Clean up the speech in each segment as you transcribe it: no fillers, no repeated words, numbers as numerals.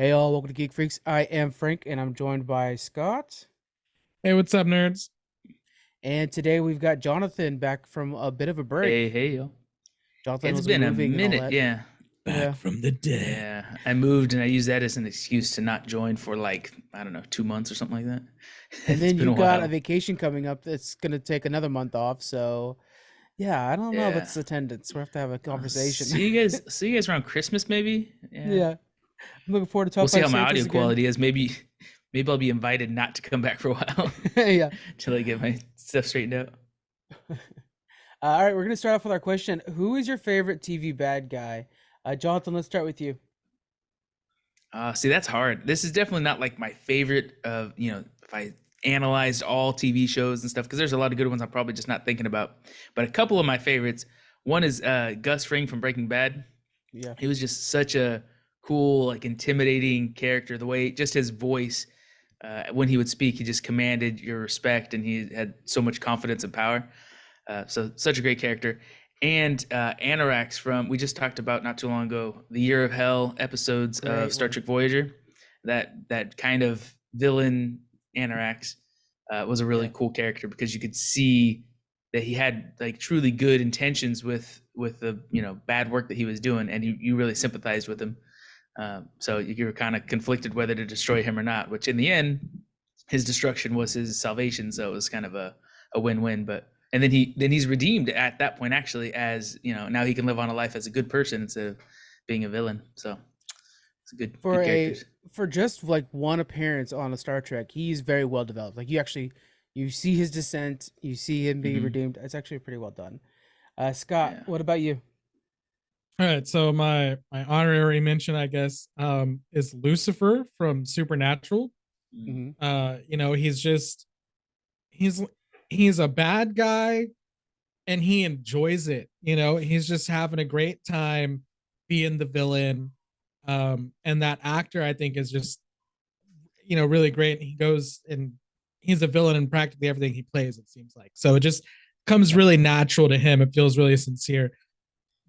Hey all, welcome to Geek Freaks. I am Frank and I'm joined by Scott. Hey, what's up, nerds? And today we've got Jonathan back from a bit of a Hey, break. hey, yo. Jonathan It's was been a moving and all minute, that. yeah. Yeah. Back from the dead. Yeah. I moved and I used that as an excuse to not join for like, I don't know, 2 months or something like that. And It's then been you a got a while. vacation coming up that's gonna take another month off. So yeah, I don't know if Yeah. it's attendance. We'll have to have a conversation. See you guys around Christmas maybe? Yeah. Yeah. I'm looking forward to We'll Top see 5 how my Santas audio again. quality is. Maybe I'll be invited not to come back for a while Yeah. till I get my stuff straightened out. All right, we're gonna start off with our question. Who is your favorite TV bad guy? Jonathan, let's start with you. See, that's hard. This is definitely not like my favorite of, if I analyzed all TV shows and stuff, because there's a lot of good ones I'm probably just not thinking about. But a couple of my favorites, one is Gus Fring from Breaking Bad. Yeah. He was just such a cool, like intimidating character. The way, just his voice, when he would speak, he just commanded your respect, and he had so much confidence and power. So such a great character. And Anorax from, we just talked about not too long ago, the Year of Hell episodes Great of Star one. Trek Voyager. That kind of villain Anorax was a really Yeah. cool character because you could see that he had like truly good intentions with the bad work that he was doing, and you really sympathized with him. So you were kind of conflicted whether to destroy him or not, which in the end, his destruction was his salvation. So it was kind of a win-win. But and then he's redeemed at that point, actually, as now he can live on a life as a good person instead of being a villain. So it's a For good a characters. for just like one appearance on a Star Trek, he's very well developed. Like you see his descent, you see him be Hmm. redeemed. It's actually pretty well done. Scott, Yeah. what about you? All right, so my honorary mention, I guess, is Lucifer from Supernatural. Mm. Hmm. He's just he's he's a bad guy and he enjoys it. He's just having a great time being the villain. And that actor, I think, is just really great. He goes and he's a villain in practically everything he plays, it seems like. So it just comes really natural to him. It feels really sincere.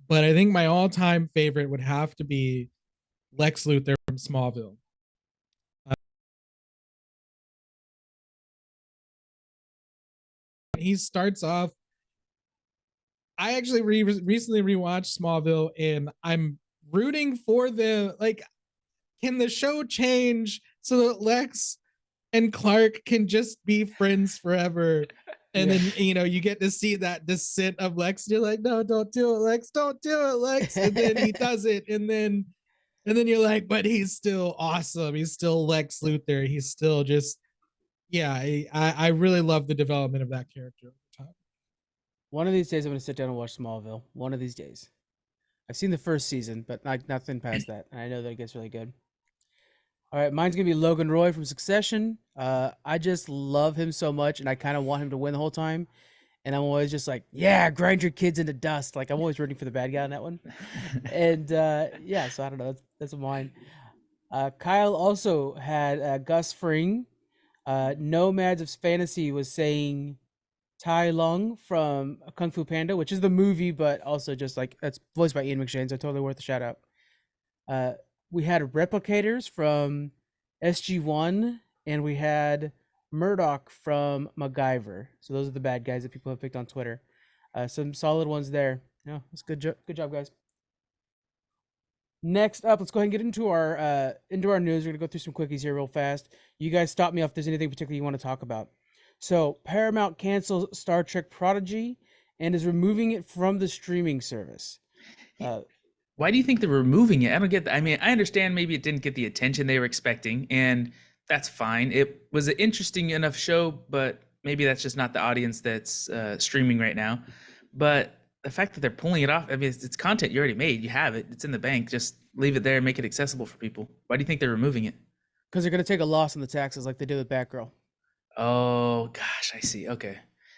But I think my all-time favorite would have to be Lex Luthor from Smallville. He starts off. I actually recently rewatched Smallville, and I'm rooting for the like. Can the show change so that Lex and Clark can just be friends forever? And Yeah. then you get to see that descent of Lex. And you're like, no, don't do it, Lex. Don't do it, Lex. And then he does it, and then you're like, but he's still awesome. He's still Lex Luthor. He's still just, yeah. I really love the development of that character over time. One of these days, I'm gonna sit down and watch Smallville. One of these days. I've seen the first season, but nothing past that, and I know that it gets really good. All right, mine's gonna be Logan Roy from Succession. I just love him so much, and I kind of want him to win the whole time. And I'm always just like, yeah, grind your kids into dust. Like I'm always rooting for the bad guy on that one. And yeah, so I don't know. That's mine. Kyle also had Gus Fring. Nomads of Fantasy was saying Tai Lung from Kung Fu Panda, which is the movie, but also just like that's voiced by Ian McShane, so totally worth a shout out. Uh, we had replicators from SG1, and we had Murdoch from MacGyver. So those are the bad guys that people have picked on Twitter. Some solid ones there. Yeah, that's good. Good job, guys. Next up, let's go ahead and get into our news. We're gonna go through some quickies here real fast. You guys stop me if there's anything particular you want to talk about. So Paramount cancels Star Trek Prodigy and is removing it from the streaming service. Yeah. Uh, Why do you think they're removing it? I don't get that. I mean, I understand maybe it didn't get the attention they were expecting, and that's fine. It was an interesting enough show, but maybe that's just not the audience that's streaming right now. But the fact that they're pulling it off, I mean, it's content you already made. You have it. It's in the bank. Just leave it there and make it accessible for people. Why do you think they're removing it? because they're gonna take a loss on the taxes like they did with Batgirl. Oh gosh, I see. Okay,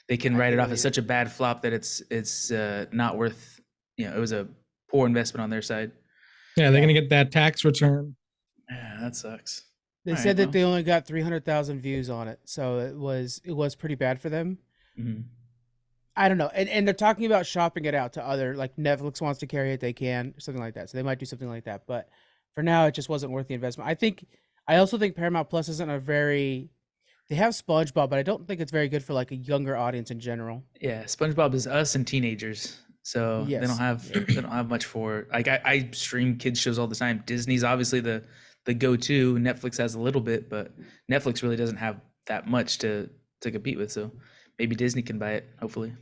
they can write They it off as really such a bad flop that it's not worth. It was a poor investment on their side. Yeah, they're yeah. gonna get that tax return. Yeah, that sucks. They All said right, that well. they only got 300,000 views on it, so it was pretty bad for them. Mhm. I don't know, and they're talking about shopping it out to other like Netflix wants to carry it, they can something like that. So they might do something like that. But for now, it just wasn't worth the investment. I also think Paramount Plus isn't a very. They have SpongeBob, but I don't think it's very good for like a younger audience in general. Yeah, SpongeBob is us and teenagers, so they Yes. don't have they don't have much for. Like I stream kids shows all the time. Disney's obviously the go-to. Netflix has a little bit, but Netflix really doesn't have that much to compete with. So maybe Disney can buy it. Hopefully,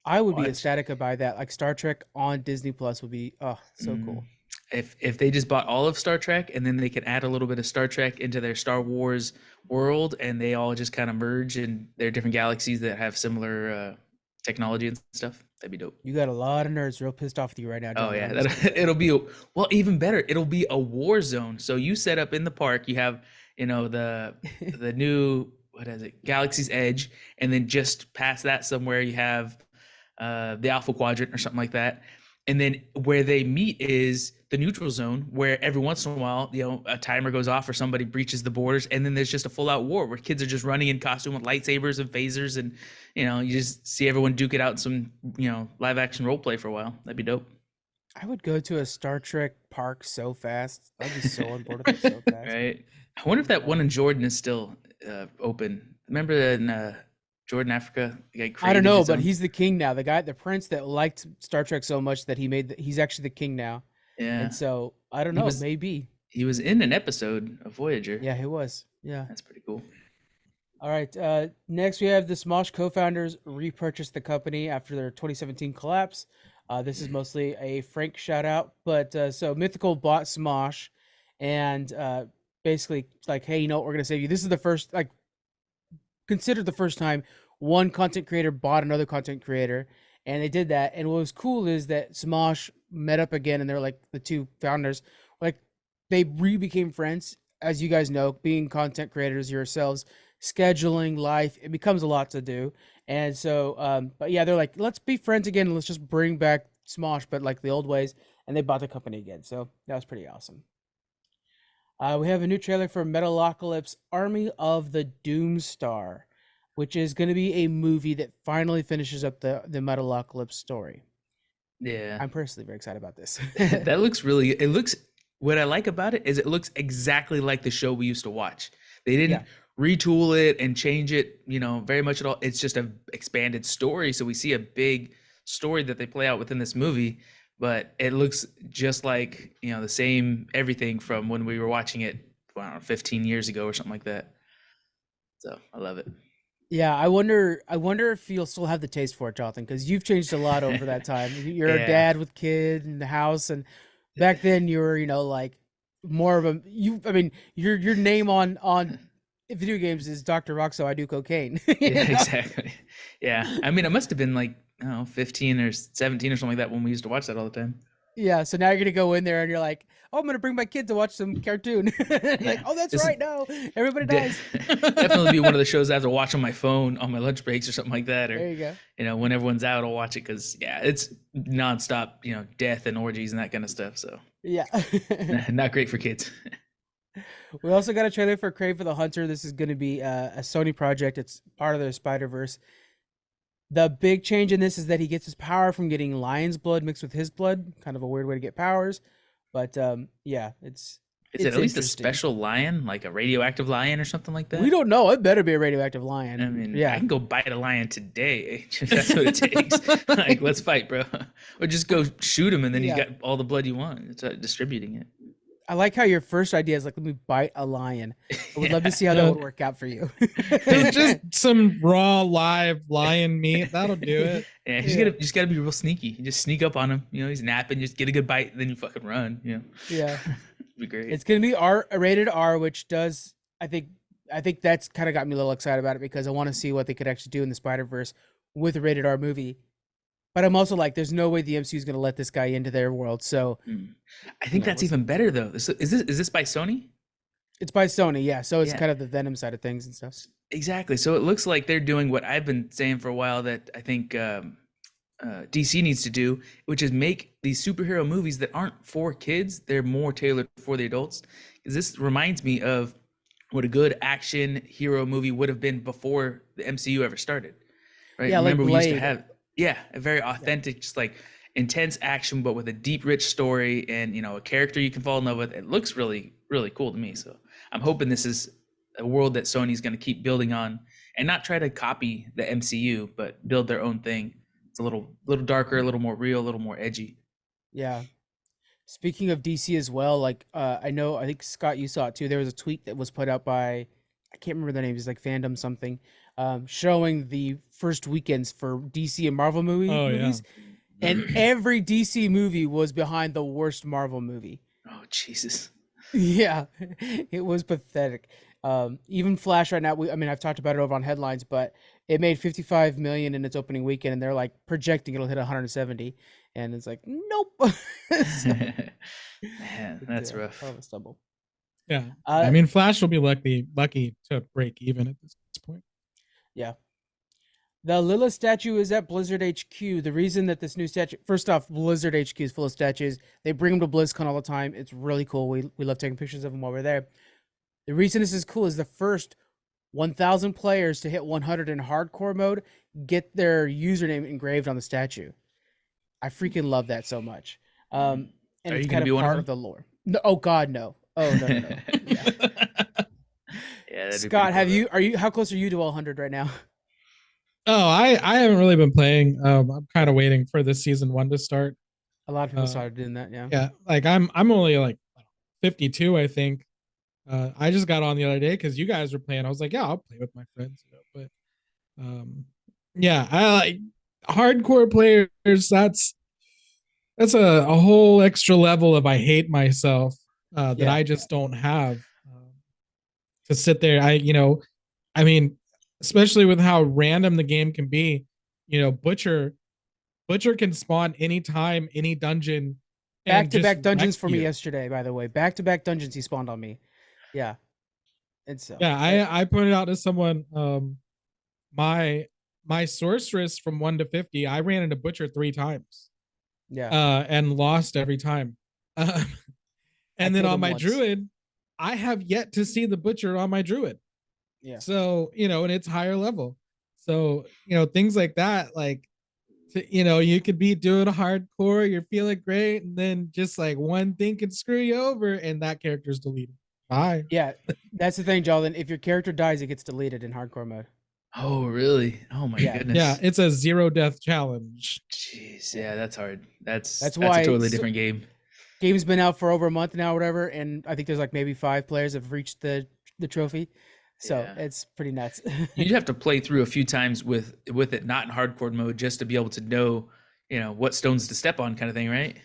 I would be Watch. ecstatic to buy that. Like Star Trek on Disney Plus would be so cool. If they just bought all of Star Trek and then they could add a little bit of Star Trek into their Star Wars world, and they all just kind of merge in their different galaxies that have similar technology and stuff, that'd be dope. You got a lot of nerds real pissed off with you right now. Oh John. yeah, it'll be well, even better. It'll be a war zone. So you set up in the park. You have the new, what is it, Galaxy's Edge, and then just past that somewhere you have the Alpha Quadrant or something like that. And then where they meet is the neutral zone, where every once in a while, a timer goes off or somebody breaches the borders, and then there's just a full-out war where kids are just running in costume with lightsabers and phasers, and you just see everyone duke it out in some live-action role play for a while. That'd be dope. I would go to a Star Trek park so fast. I'd be so on board with it so fast. Right. I wonder if that one in Jordan is still open. Remember in Jordan, Africa? I don't know, but he's the king now. The prince that liked Star Trek so much that he's actually the king now. Yeah. And so I don't know, maybe he was in an episode of Voyager. Yeah, he was. Yeah, that's pretty cool. All right. Next, we have the Smosh co-founders repurchased the company after their 2017 collapse. This is mostly a Frank shout out, but so Mythical bought Smosh, and basically like, hey, we're gonna save you. This is the first, considered the first time one content creator bought another content creator, and they did that. And what was cool is that Smosh met up again, and they're like, the two founders, like, they became friends. As you guys know, being content creators yourselves, scheduling life, it becomes a lot to do. And so but yeah, they're like, let's be friends again, and let's just bring back Smosh, but like the old ways. And they bought the company again, so that was pretty awesome. We have a new trailer for Metalocalypse Army of the Doomstar, which is going to be a movie that finally finishes up the Metalocalypse story. Yeah, I'm personally very excited about this. That looks what I like about it is it looks exactly like the show we used to watch. They didn't retool it and change it, very much at all. It's just an expanded story. So we see a big story that they play out within this movie, but it looks just like, the same everything from when we were watching it, 15 years ago or something like that. So I love it. Yeah, I wonder if you'll still have the taste for it, Jonathan, because you've changed a lot over that time. You're a dad with kid in the house, and back then you were, like more of a your name on video games is Dr. Roxo, I do cocaine. Yeah, exactly. Yeah. I mean, it must have been like, 15 or 17 or something like that when we used to watch that all the time. Yeah, so now you're gonna go in there and you're like, oh, I'm gonna bring my kid to watch some cartoon. Like, oh, that's right. No, everybody dies. Definitely be one of the shows I have to watch on my phone on my lunch breaks or something like that. Or there you go. When everyone's out, I'll watch it because it's nonstop, death and orgies and that kind of stuff. So yeah, not great for kids. We also got a trailer for Kraven the Hunter. This is going to be a Sony project. It's part of their Spider-Verse. The big change in this is that he gets his power from getting lion's blood mixed with his blood. Kind of a weird way to get powers, but yeah, it's it at least a special lion, like a radioactive lion or something like that? We don't know. It better be a radioactive lion. I mean, yeah, I can go bite a lion today. That's what it takes. Like, let's fight, bro. Or just go shoot him, and then he's got all the blood you want. It's distributing it. I like how your first idea is like, let me bite a lion. I would love to see how that would work out for you. Just some raw live lion meat. That'll do it. Yeah, you just gotta be real sneaky. You just sneak up on him. He's napping. Just get a good bite, then you fucking run. Yeah, be great. It's gonna be rated R, which does I think that's kind of got me a little excited about it because I want to see what they could actually do in the Spider-Verse with a rated R movie. But I'm also like, there's no way the MCU is going to let this guy into their world. So I think that's even better though. Is this by Sony? It's by Sony, yeah. So it's kind of the Venom side of things and stuff. Exactly. So it looks like they're doing what I've been saying for a while that I think DC needs to do, which is make these superhero movies that aren't for kids. They're more tailored for the adults. Because this reminds me of what a good action hero movie would have been before the MCU ever started. Right? Yeah, Remember like we used to Blade. have a very authentic, just like intense action, but with a deep, rich story and a character you can fall in love with. It looks really, really cool to me. So I'm hoping this is a world that Sony's going to keep building on and not try to copy the MCU, but build their own thing. It's a little darker, a little more real, a little more edgy. Yeah. Speaking of DC as well, like I think Scott, you saw it too. There was a tweet that was put out by, I can't remember the name. It's like Fandom something, showing the first weekends for DC and Marvel movies, and every DC movie was behind the worst Marvel movie. Oh Jesus! Yeah, it was pathetic. Even Flash right now. I've talked about it over on headlines, but it made 55 million in its opening weekend, and they're like projecting it'll hit 170, and it's like nope. So, man, that's rough. Of a stumble. Yeah, I mean, Flash will be lucky to break even at this point. Yeah. The Lilith statue is at Blizzard HQ. The reason that this new statue, first off, Blizzard HQ is full of statues. They bring them to BlizzCon all the time. It's really cool. We love taking pictures of them while we're there. The reason this is cool is the first 1,000 players to hit 100 in hardcore mode get their username engraved on the statue. I freaking love that so much. And Are it's you kind gonna be of one of part them? of the lore. No, oh God, no. Oh no. Yeah. Yeah, Scott, how close are you to 100 right now? Oh, I haven't really been playing. I'm kind of waiting for this season 1 to start. A lot of people started doing that, yeah. Yeah, like I'm only like 52, I think. I just got on the other day because you guys were playing. I was like, yeah, I'll play with my friends. But yeah, I like hardcore players. That's a whole extra level of I hate myself that I just don't have to sit there. I mean, especially with how random the game can be, Butcher can spawn anytime, any dungeon. Back-to-back dungeons for me yesterday, by the way. Back-to-back dungeons he spawned on me. Yeah. And so I pointed out to someone my sorceress from 1 to 50, I ran into Butcher 3 times. Yeah. And lost every time. And then on my druid, I have yet to see the Butcher on my druid. Yeah. So, and it's higher level. So, things like that, like, you could be doing a hardcore, you're feeling great, and then just like one thing can screw you over, and that character's deleted. Bye. Yeah, that's the thing, Jolin. If your character dies, it gets deleted in hardcore mode. Oh, really? Oh my goodness. Yeah, it's a 0 death challenge. Jeez, yeah, that's hard. That's why a totally different game. Game's been out for over a month now, or whatever, and I think there's like maybe 5 players have reached the trophy. So it's pretty nuts. You'd have to play through a few times with it not in hardcore mode just to be able to know, what stones to step on, kind of thing, right?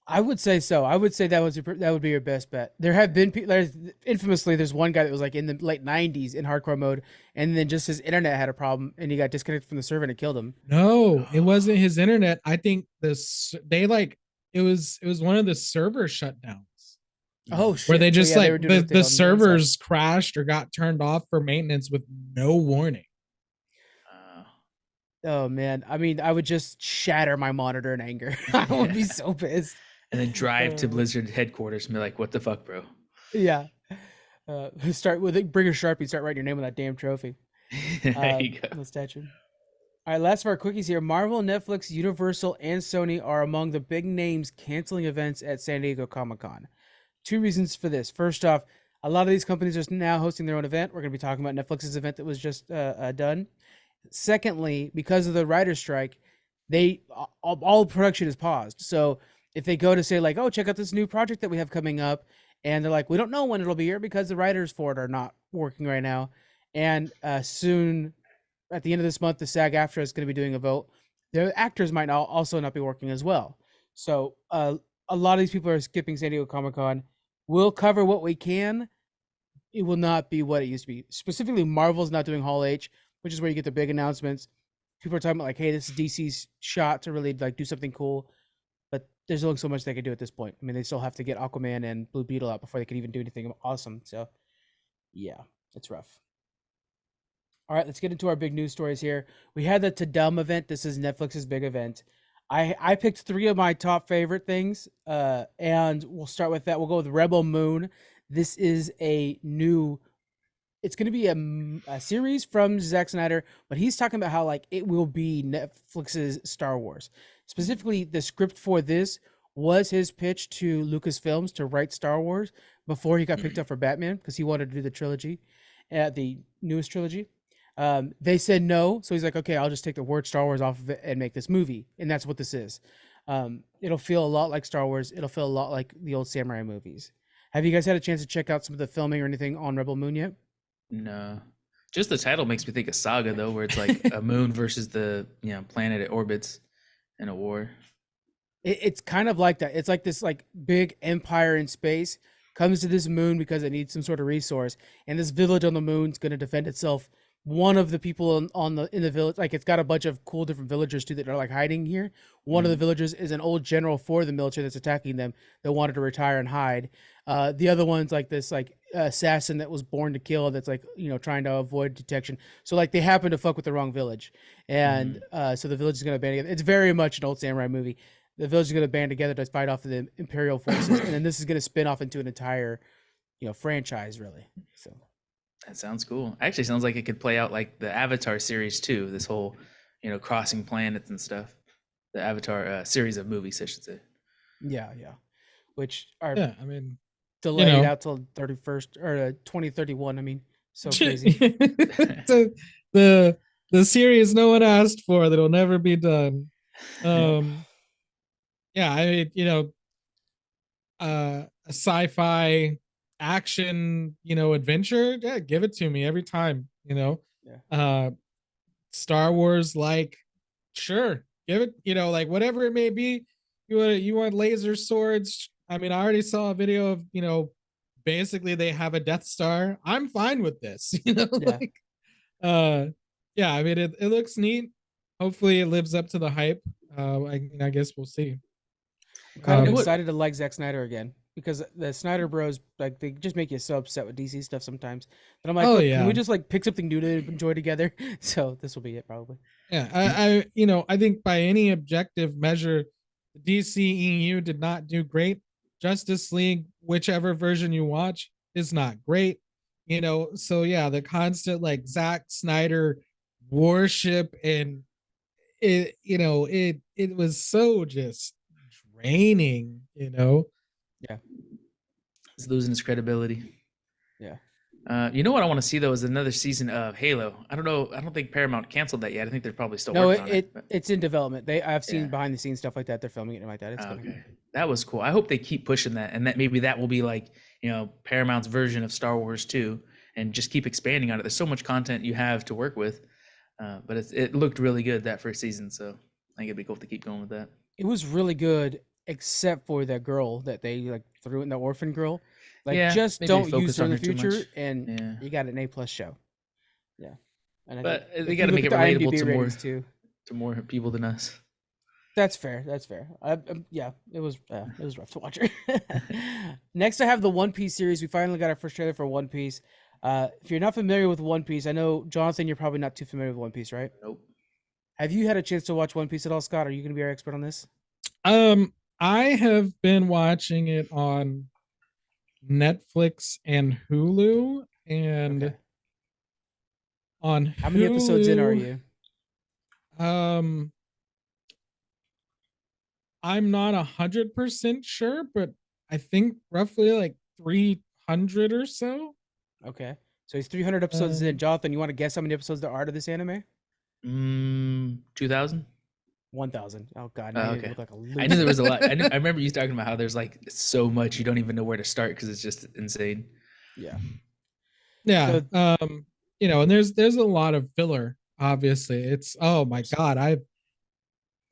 I would say so. I would say that would be your best bet. There have been infamously, there's one guy that was like in the late 90s in hardcore mode, and then just his internet had a problem, and he got disconnected from the server and it killed him. No, it wasn't his internet. I think it was one of the server shutdowns. Oh shit! Where they just the servers inside. crashed or got turned off for maintenance with no warning. Oh man, I mean, I would just shatter my monitor in anger. I would be so pissed. And then drive to Blizzard headquarters and be like, "What the fuck, bro?" Yeah. Start with it. Bring a Sharpie. Start writing your name on that damn trophy. There you go. The statue. All right, last of our quickies here. Marvel, Netflix, Universal, and Sony are among the big names canceling events at San Diego Comic-Con. 2 reasons for this. First off, a lot of these companies are now hosting their own event. We're going to be talking about Netflix's event that was just done. Secondly, because of the writer's strike, all production is paused. So if they go to say like, oh, check out this new project that we have coming up, and they're like, we don't know when it'll be here because the writers for it are not working right now. And soon, at the end of this month, the SAG-AFTRA is going to be doing a vote. The actors might also not be working as well. So a lot of these people are skipping San Diego Comic-Con. We'll cover what we can. It will not be what it used to be. Specifically, Marvel's not doing Hall H, which is where you get the big announcements. People are talking about like, hey, this is DC's shot to really like do something cool. But there's only so much they can do at this point. I mean, they still have to get Aquaman and Blue Beetle out before they can even do anything awesome. So, yeah, it's rough. All right, let's get into our big news stories here. We had the TUDUM event. This is Netflix's big event. I picked 3 of my top favorite things, and we'll start with that. We'll go with Rebel Moon. This is a new it's going to be a series from Zack Snyder, but he's talking about how like it will be Netflix's Star Wars. Specifically, the script for this was his pitch to Lucasfilms to write Star Wars before he got picked up for Batman because he wanted to do the trilogy, the newest trilogy. They said no, so he's like, okay, I'll just take the word Star Wars off of it and make this movie, and that's what this is. It'll feel a lot like Star Wars. It'll feel a lot like the old samurai movies. Have you guys had a chance to check out some of the filming or anything on Rebel Moon yet? No. Just the title makes me think of Saga though, where it's like a moon versus the planet it orbits in a war. It's kind of like that. It's like this like big empire in space comes to this moon because it needs some sort of resource, and this village on the moon's going to defend itself. One of the people in the village, like it's got a bunch of cool different villagers too that are like hiding here. One of the villagers is an old general for the military that's attacking them that wanted to retire and hide. The other one's like this like assassin that was born to kill that's like trying to avoid detection. So like they happen to fuck with the wrong village, and so the village is going to band together. It's very much an old samurai movie. The village is going to band together to fight off of the Imperial forces, and then this is going to spin off into an entire franchise really. So. That sounds cool. Actually, sounds like it could play out like the Avatar series too. This whole, crossing planets and stuff. The Avatar series of movies, I should say. Yeah. Which are delayed out till 31st or 2031. I mean, so crazy. the series no one asked for that'll never be done. Yeah, I mean, a sci-fi action adventure, yeah, give it to me every time. Star Wars, like, sure, give it, like whatever it may be. You want laser swords. I mean, I already saw a video of basically they have a Death Star. I'm fine with this. Like yeah, I mean it looks neat. Hopefully it lives up to the hype. I guess we'll see. I'm kind of excited to like Zack Snyder again, because the Snyder Bros, like, they just make you so upset with DC stuff sometimes. But I'm like, look, can we just like pick something new to enjoy together? So this will be it probably. Yeah, I think by any objective measure, the DCEU did not do great. Justice League, whichever version you watch, is not great. So yeah, the constant like Zack Snyder worship, and it was so just draining. Yeah, he's losing his credibility. Yeah. You know what I want to see though is another season of Halo. I don't know. I don't think Paramount canceled that yet. I think they're probably still working on it. It's in development. I've seen behind the scenes stuff like that. They're filming it like that. It's okay. That was cool. I hope they keep pushing that, and that maybe that will be like Paramount's version of Star Wars 2, and just keep expanding on it. There's so much content you have to work with, but it looked really good that first season. So I think it'd be cool to keep going with that. It was really good, except for that girl that they like threw in, the orphan girl. Like, just don't use her in the future, and you got an A+ show. Yeah, and but they got to make it relatable to more people than us. That's fair. Yeah, it was rough to watch her. Next, I have the One Piece series. We finally got our first trailer for One Piece. If you're not familiar with One Piece, I know, Jonathan, you're probably not too familiar with One Piece, right? Nope. Have you had a chance to watch One Piece at all, Scott? Are you going to be our expert on this? I have been watching it on Netflix and Hulu, and on how many episodes in are you? I'm not 100% sure, but I think roughly like 300 or so. Okay, so he's 300 episodes in. Jonathan, you want to guess how many episodes there are to this anime? 2,000. 1,000. Oh God! Okay. Look like a loser. I knew there was a lot. I remember you talking about how there's like so much you don't even know where to start because it's just insane. Yeah. Yeah. So, and there's a lot of filler. Obviously, it's oh my God.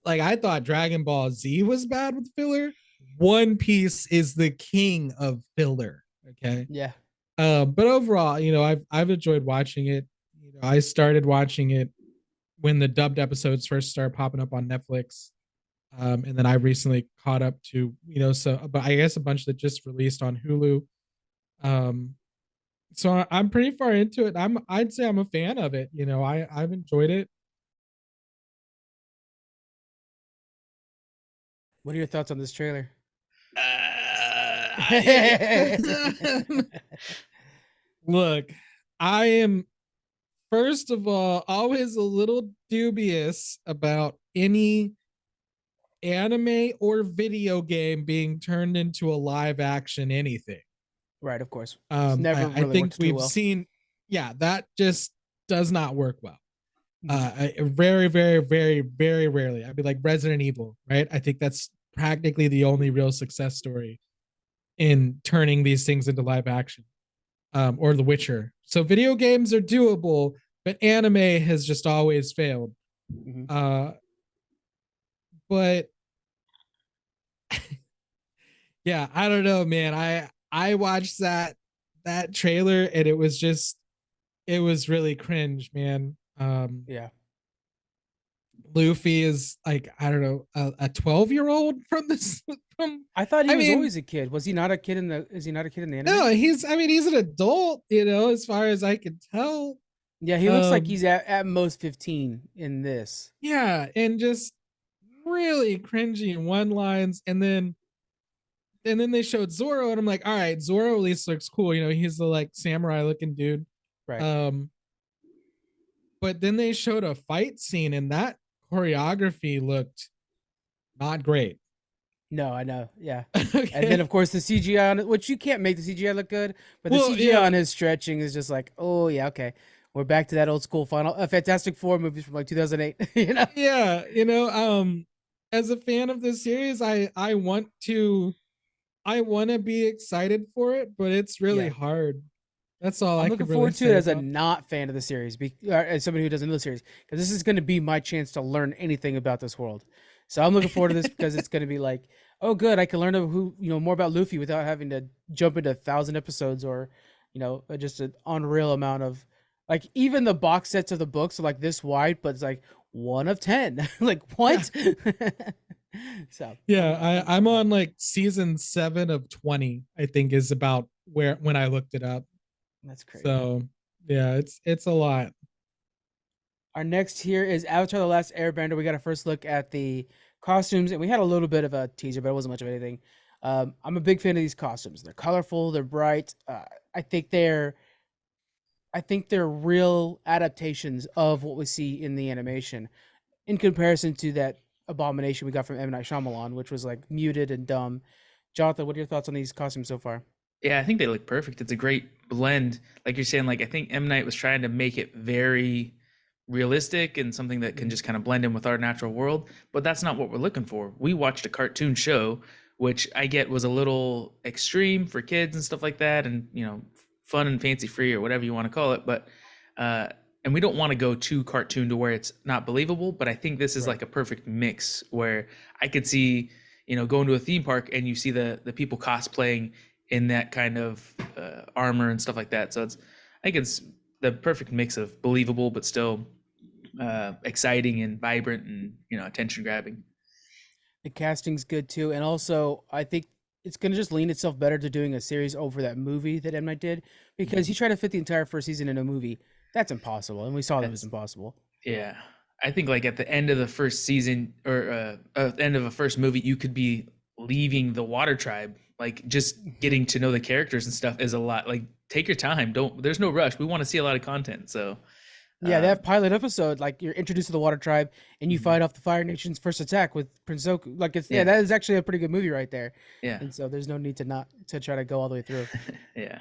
I thought Dragon Ball Z was bad with filler. One Piece is the king of filler. Okay. Yeah. But overall, I've enjoyed watching it. I started watching it when the dubbed episodes first started popping up on Netflix. And then I recently caught up to, but I guess a bunch that just released on Hulu. So I'm pretty far into it. I'd say I'm a fan of it. I've enjoyed it. What are your thoughts on this trailer? Look, I am, first of all, always a little dubious about any anime or video game being turned into a live action anything. Right, of course. It's never I really think worked too we've well. seen, yeah, that just does not work well. Mhm. Very, very, very, very rarely. I'd be like Resident Evil, right? I think that's practically the only real success story in turning these things into live action, or The Witcher. So video games are doable, but anime has just always failed. Mhm. But yeah, I don't know, man. I watched that trailer and it was really cringe, man. Yeah. Luffy is like, I don't know, a 12-year-old from this from I thought he I was mean, always a kid. Was he not a kid in the is he not a kid in the anime? no, he's an adult, as far as I can tell. Yeah, he looks like Um he's at most 15 in this. yeah, and just really cringy one lines, and then they showed Zoro, and I'm like, all right, Zoro at least looks cool. He's the like samurai looking dude. Right. Um, but then they showed a fight scene, and that choreography looked not great. No, I know. Yeah. Okay. And then of course the CGI on it, which you can't make the CGI look good, but the Well, CGI yeah. on his stretching is just like, oh yeah, okay. We're back to that old school Fantastic Four movies from like 2008, Yeah, as a fan of this series, I want to be excited for it, but it's really Yeah. hard. That's all I'm I looking can really forward to it say as a about. not fan of the series, as somebody who doesn't know the series, because this is going to be my chance to learn anything about this world. So I'm looking forward to this because it's going to be like, oh, good, I can learn more about Luffy without having to jump into 1,000 episodes or, just an unreal amount of, like, even the box sets of the books are like this wide, but it's like 1 of 10. Like what? So Yeah, I'm on like season 7 of 20, I think is about where when I looked it up. that's crazy. So yeah, it's a lot. Our next here is Avatar: The Last Airbender. We got a first look at the costumes, and we had a little bit of a teaser, but it wasn't much of anything. I'm a big fan of these costumes. They're colorful. They're bright. I think they're real adaptations of what we see in the animation, in comparison to that abomination we got from M. Night Shyamalan, which was like muted and dumb. Jonathan, what are your thoughts on these costumes so far? Yeah, I think they look perfect. It's a great blend. Like you're saying, like I think M. Night was trying to make it very realistic and something that can just kind of blend in with our natural world, but that's not what we're looking for. We watched a cartoon show, which I get was a little extreme for kids and stuff like that, and fun and fancy free or whatever you want to call it. But and we don't want to go too cartoon to where it's not believable. But I think this is Right. like a perfect mix where I could see, going to a theme park and you see the people cosplaying in that kind of armor and stuff like that. So I think it's the perfect mix of believable but still exciting and vibrant and attention grabbing. The casting's good too, and also I think it's gonna just lean itself better to doing a series over that movie that M Night did, because he tried to fit the entire first season in a movie. That's impossible, and we saw that was That's impossible. Yeah, I think like at the end of the first season or at the end of a first movie, you could be leaving the Water Tribe. Like just getting to know the characters and stuff is a lot. Like take your time. There's no rush. We want to see a lot of content. So Yeah, that pilot episode, like you're introduced to the Water Tribe, and you Mhm. fight off the Fire Nation's first attack with Prince Goku. Like Yeah. that is actually a pretty good movie right there. Yeah. And so there's no need to not to try to go all the way through. Yeah.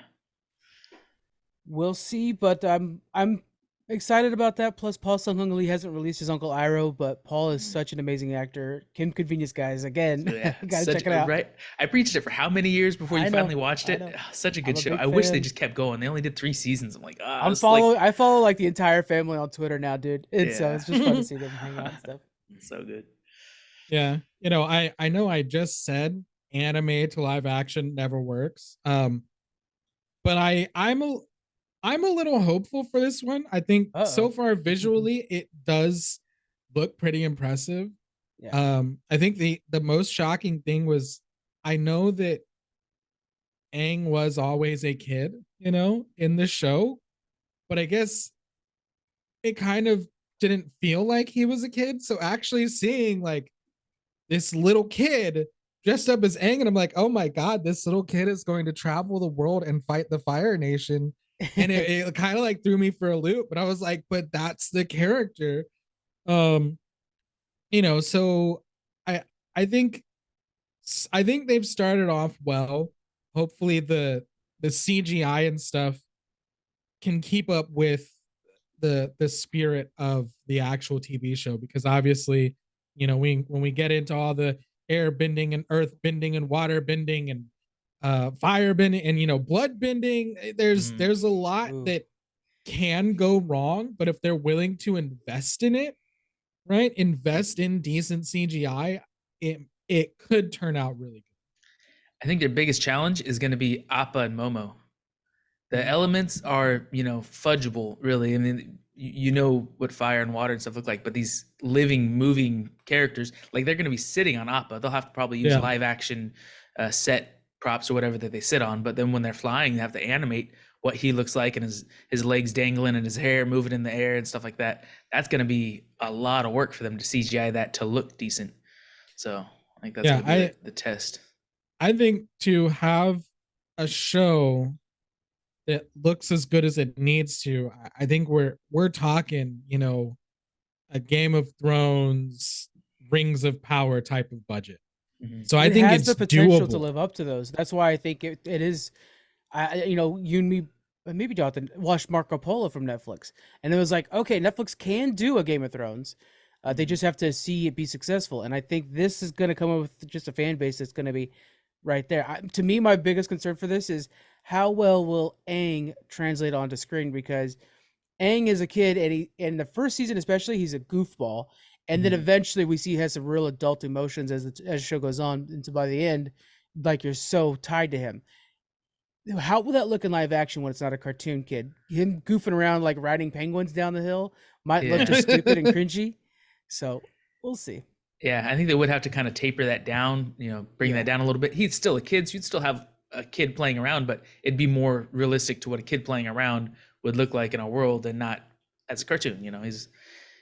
We'll see, but I'm excited about that. Plus, Paul Sung Hung Lee hasn't released his Uncle Iroh, but Paul is such an amazing actor. Kim Convenience, guys, again, So, yeah. gotta Such check it out. right. I preached it for how many years before you I know, finally watched I it? know. Such a I'm good a show. big I wish they fan. just kept going. They only did 3 seasons. I'm like, I it's like, follow like the entire family on Twitter now, dude. And so Yeah. it's just fun to see them hang out and stuff. so good. Yeah, I know I just said anime to live action never works. But I'm a little hopeful for this one. I think so Uh-oh. far visually it does look pretty impressive. Yeah. I think the most shocking thing was, I know that Aang was always a kid, in the show, but I guess it kind of didn't feel like he was a kid. So actually seeing like this little kid dressed up as Aang, and I'm like, oh my god, this little kid is going to travel the world and fight the Fire Nation and it kind of like threw me for a loop. But I was like, but that's the character. Um, so I I think I think they've started off well. Hopefully the CGI and stuff can keep up with the spirit of the actual TV show, because obviously, when we get into all the air bending and earth bending and water bending and fire bending and blood bending, there's a lot Ooh. that can go wrong. But if they're willing to invest in it, right, invest in decent CGI, it could turn out really good. I think their biggest challenge is going to be Appa and Momo. The elements are, fudgeable, really. I mean, you know what fire and water and stuff look like, but these living, moving characters, like they're going to be sitting on Appa. They'll have to probably use live action set props or whatever that they sit on. But then when they're flying, they have to animate what he looks like and his legs dangling and his hair moving in the air and stuff like that. That's going to be a lot of work for them to CGI that to look decent. So I think that's going to be the test. I think to have a show that looks as good as it needs to, I think we're talking, a Game of Thrones, Rings of Power type of budget. Mm-hmm. So I think has it's the potential doable to live up to those. That's why I think it is. You and me, maybe Jonathan, watched Marco Polo from Netflix, and it was like, okay, Netflix can do a Game of Thrones. They just have to see it be successful, and I think this is going to come up with just a fan base that's going to be right there. To me, my biggest concern for this is how well will Aang translate onto screen, because Aang is a kid, and in the first season especially, he's a goofball, and then eventually we see he has some real adult emotions as the show goes on, and by the end, like, you're so tied to him. How will that look in live action when it's not a cartoon kid? Him goofing around like riding penguins down the hill might look just stupid and cringy. So we'll see. Yeah, I think they would have to kind of taper that down, bring that down a little bit. He's still a kid, so you'd still have a kid playing around, but it'd be more realistic to what a kid playing around would look like in our world, and not as a cartoon.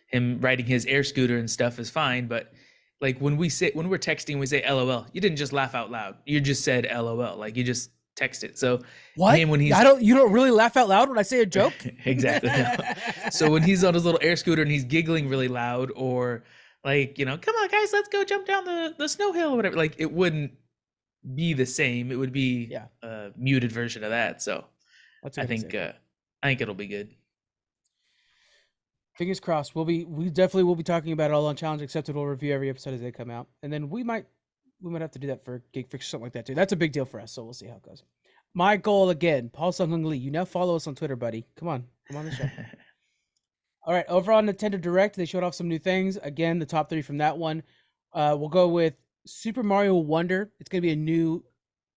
Him riding his air scooter and stuff is fine, but like when we're texting, we say LOL. You didn't just laugh out loud. You just said LOL. Like, you just text it. So what? When he's you don't really laugh out loud when I say a joke? Exactly. So when he's on his little air scooter and he's giggling really loud, or like, come on guys, let's go jump down the snow hill or whatever, like, it wouldn't be the same. It would be a muted version of that. So I think it'll be good. Fingers crossed. We definitely will be talking about it all on Challenge Accepted. We'll review every episode as they come out, and then we might have to do that for Geek Freaks or something like that too. That's a big deal for us, so we'll see how it goes. My goal again, Paul Sung Hung Lee. You now follow us on Twitter, buddy. Come on the show. All right, over on Nintendo Direct, they showed off some new things. Again, the top 3 from that one. We'll go with Super Mario Wonder. It's going to be a new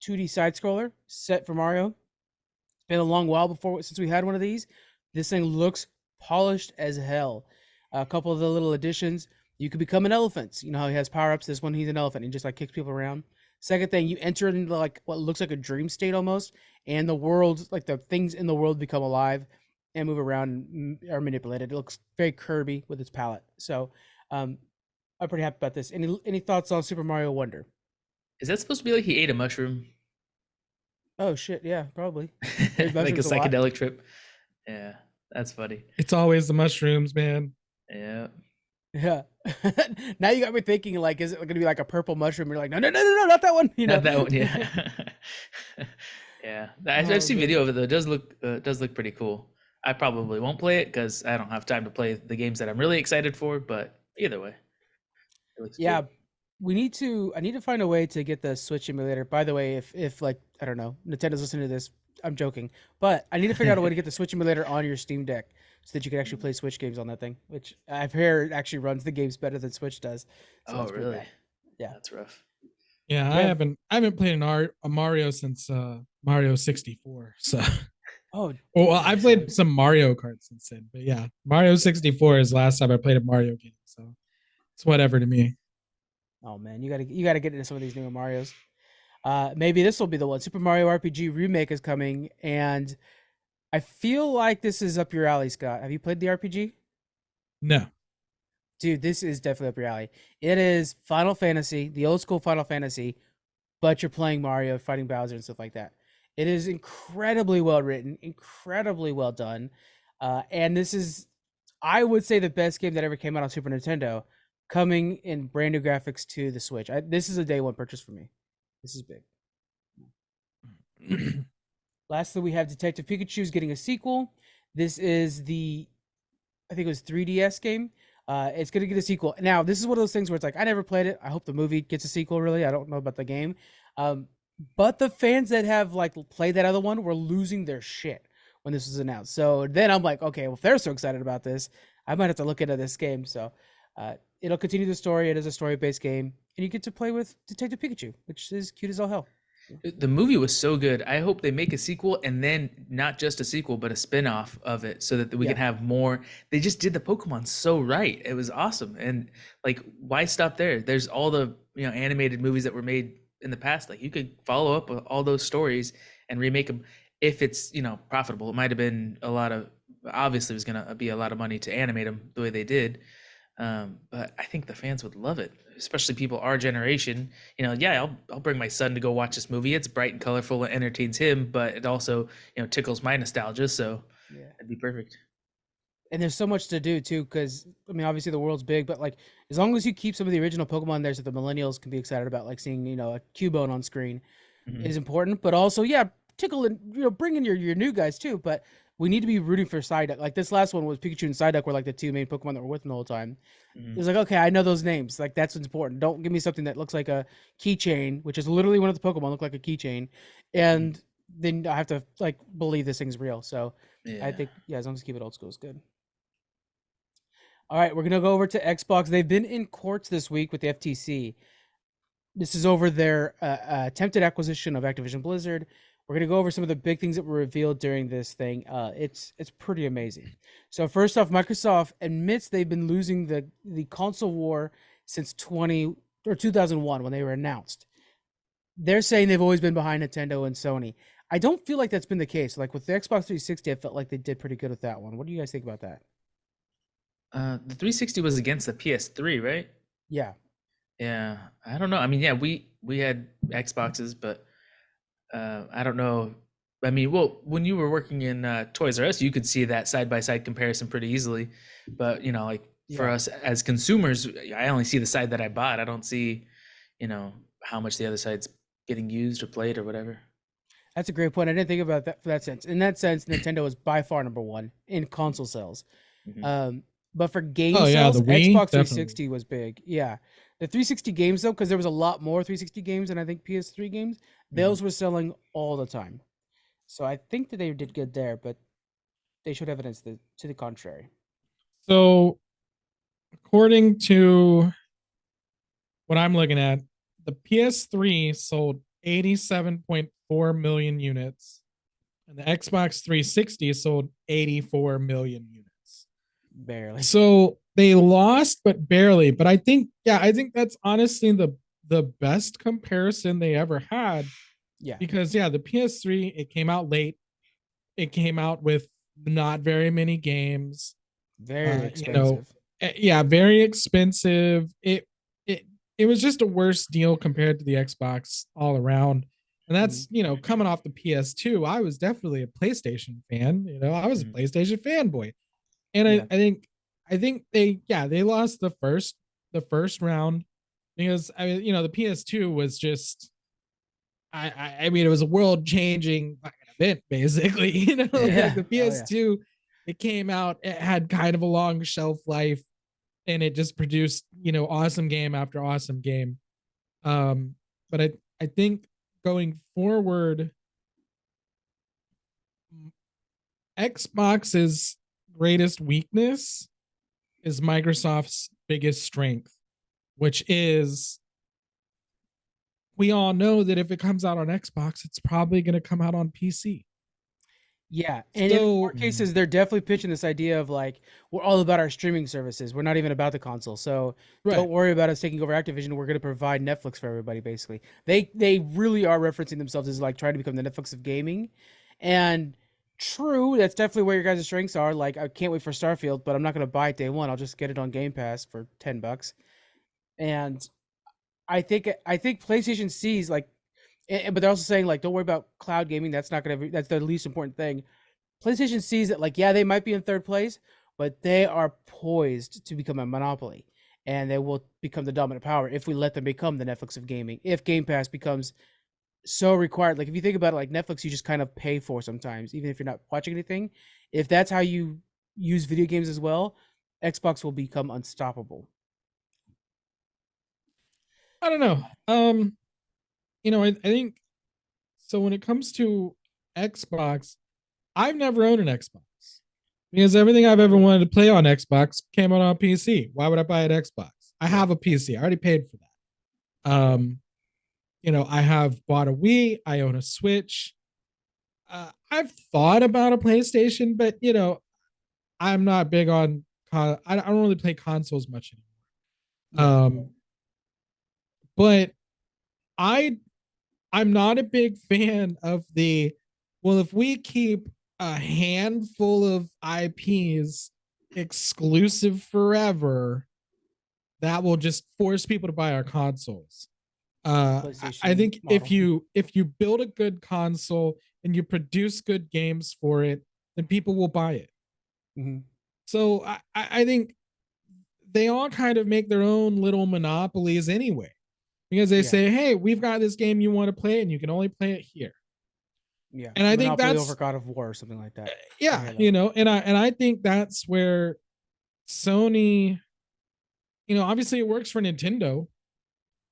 2D side scroller set for Mario. It's been a long while since we had one of these. This thing looks polished as hell. A couple of the little additions. You could become an elephant. You know how he has power-ups? This one, he's an elephant. He just like kicks people around. Second thing, you enter into like what looks like a dream state almost, and the world, like the things in the world, become alive and move around and are manipulated. It looks very Kirby with its palette. So I'm pretty happy about this. Any thoughts on Super Mario Wonder? Is that supposed to be like he ate a mushroom? Oh shit, yeah, probably. Like a psychedelic trip. Yeah, that's funny. It's always the mushrooms, man. Yeah. Yeah. Now you got me thinking, like, is it going to be like a purple mushroom? You're like, no, not that one. Not that one. Yeah. Yeah. I've seen video of it though. It does look pretty cool. I probably won't play it because I don't have time to play the games that I'm really excited for. But either way, it looks cool. I need to find a way to get the Switch emulator. By the way, if like, I don't know, Nintendo's listening to this, I'm joking, but I need to figure out a way to get the Switch emulator on your Steam Deck so that you can actually play Switch games on that thing, which I've heard actually runs the games better than Switch does. So really? Yeah, that's rough. Yeah, I haven't played a Mario since Mario 64. So well, I played some Mario Kart since then, but yeah, Mario 64 is the last time I played a Mario game, so it's whatever to me. Oh man, you gotta get into some of these newer Marios. Maybe this will be the one. Super Mario RPG Remake is coming, and I feel like this is up your alley, Scott. Have you played the RPG? No. Dude, this is definitely up your alley. It is Final Fantasy, the old school Final Fantasy, but you're playing Mario, fighting Bowser and stuff like that. It is incredibly well written, incredibly well done, and this is, I would say, the best game that ever came out on Super Nintendo, coming in brand new graphics to the Switch. This is a day one purchase for me. This is big. Lastly, we have Detective Pikachu's getting a sequel. This is the, I think it was 3DS game. It's gonna get a sequel. Now, this is one of those things where it's like, I never played it. I hope the movie gets a sequel. Really, I don't know about the game. But the fans that have like played that other one were losing their shit when this was announced. So then I'm like, okay, well, if they're so excited about this, I might have to look into this game. So it'll continue the story. It is a story-based game, and you get to play with Detective Pikachu, which is cute as all hell. The movie was so good. I hope they make a sequel, and then not just a sequel, but a spin-off of it, so that we can have more. They just did the Pokemon so right. It was awesome. And like, why stop there? There's all the, you know, animated movies that were made in the past. Like, you could follow up all those stories and remake them if it's, you know, profitable. It might have been a lot of, obviously it was going to be a lot of money to animate them the way they did. But I think the fans would love it, especially people our generation. You know, yeah, I'll bring my son to go watch this movie. It's bright and colorful, it entertains him, but it also, you know, tickles my nostalgia. So Yeah. it'd be perfect. And there's so much to do too, because I mean, obviously the world's big, but like, as long as you keep some of the original Pokemon there, so the millennials can be excited about, like seeing, you know, a Cubone on screen is important. But also, yeah, tickle and, you know, bring in your new guys too. But we need to be rooting for Psyduck. Like this last one was Pikachu and Psyduck were like the two main Pokemon that were with them the whole time. It was like, okay, I know those names. Like that's what's important. Don't give me something that looks like a keychain, which is literally one of the Pokemon look like a keychain, and then I have to like believe this thing's real. So I think, yeah, as long as you keep it old school is good. All right, we're gonna go over to Xbox. They've been in courts this week with the FTC. This is over their attempted acquisition of Activision Blizzard. We're gonna go over some of the big things that were revealed during this thing. It's pretty amazing. So first off, Microsoft admits they've been losing the console war since 2001 when they were announced. They're saying they've always been behind Nintendo and Sony. I don't feel like that's been the case. Like with the Xbox 360, I felt like they did pretty good with that one. What do you guys think about that? The 360 was against the PS3, right? Yeah. Yeah, I don't know. I mean, yeah, we had Xboxes, but I don't know. I mean, well, when you were working in Toys R Us, you could see that side by side comparison pretty easily. But you know, like for us as consumers, I only see the side that I bought. I don't see, you know, how much the other side's getting used or played or whatever. That's a great point. I didn't think about that for that sense. In that sense, Nintendo is by far number one in console sales. But for game sales, the Wii, Xbox definitely. 360 was big. Yeah. The 360 games, though, because there was a lot more 360 games than I think PS3 games, those were selling all the time. So I think that they did good there, but they showed evidence to the contrary. So, according to what I'm looking at, the PS3 sold 87.4 million units, and the Xbox 360 sold 84 million units. Barely. So they lost, but barely. But I think that's honestly the best comparison they ever had. Yeah. Because the PS3, it came out late. It came out with not very many games. Very expensive. Very expensive. It was just a worse deal compared to the Xbox all around. And that's, coming off the PS2, I was definitely a PlayStation fan. I was a PlayStation fanboy. And I think they lost the first round because the PS2 was just I mean it was a world changing event basically. Like the PS2, it came out, it had kind of a long shelf life, and it just produced awesome game after awesome game. But I think going forward, Xbox's greatest weakness is Microsoft's biggest strength, which is we all know that if it comes out on Xbox, it's probably going to come out on PC. Yeah, and in more cases, they're definitely pitching this idea of like, we're all about our streaming services. We're not even about the console. So don't worry about us taking over Activision. We're going to provide Netflix for everybody, basically. They really are referencing themselves as like trying to become the Netflix of gaming. And true, that's definitely where your guys' strengths are. Like, I can't wait for Starfield, but I'm not going to buy it day one. I'll just get it on Game Pass for $10. And I think PlayStation sees like But they're also saying, like, don't worry about cloud gaming. That's not going to be, that's the least important thing. PlayStation sees that, like, yeah, they might be in third place, but they are poised to become a monopoly, and they will become the dominant power if we let them become the Netflix of gaming. If Game Pass becomes so required, like if you think about it, like Netflix, you just kind of pay for sometimes, even if you're not watching anything. If that's how you use video games as well, Xbox will become unstoppable. I don't know. I think so. When it comes to Xbox, I've never owned an Xbox because everything I've ever wanted to play on Xbox came out on PC. Why would I buy an Xbox? I have a PC. I already paid for that. I have bought a Wii. I own a Switch. I've thought about a PlayStation, but I'm not big on. I don't really play consoles much anymore. But I I'm not a big fan of if we keep a handful of IPs exclusive forever, that will just force people to buy our consoles. I think if you build a good console and you produce good games for it, then people will buy it. Mm-hmm. So I think they all kind of make their own little monopolies anyway, because they say, hey, we've got this game you want to play and you can only play it here. Yeah, and I Monopoly think that's over God of War or something like that. And I think that's where Sony, obviously it works for Nintendo,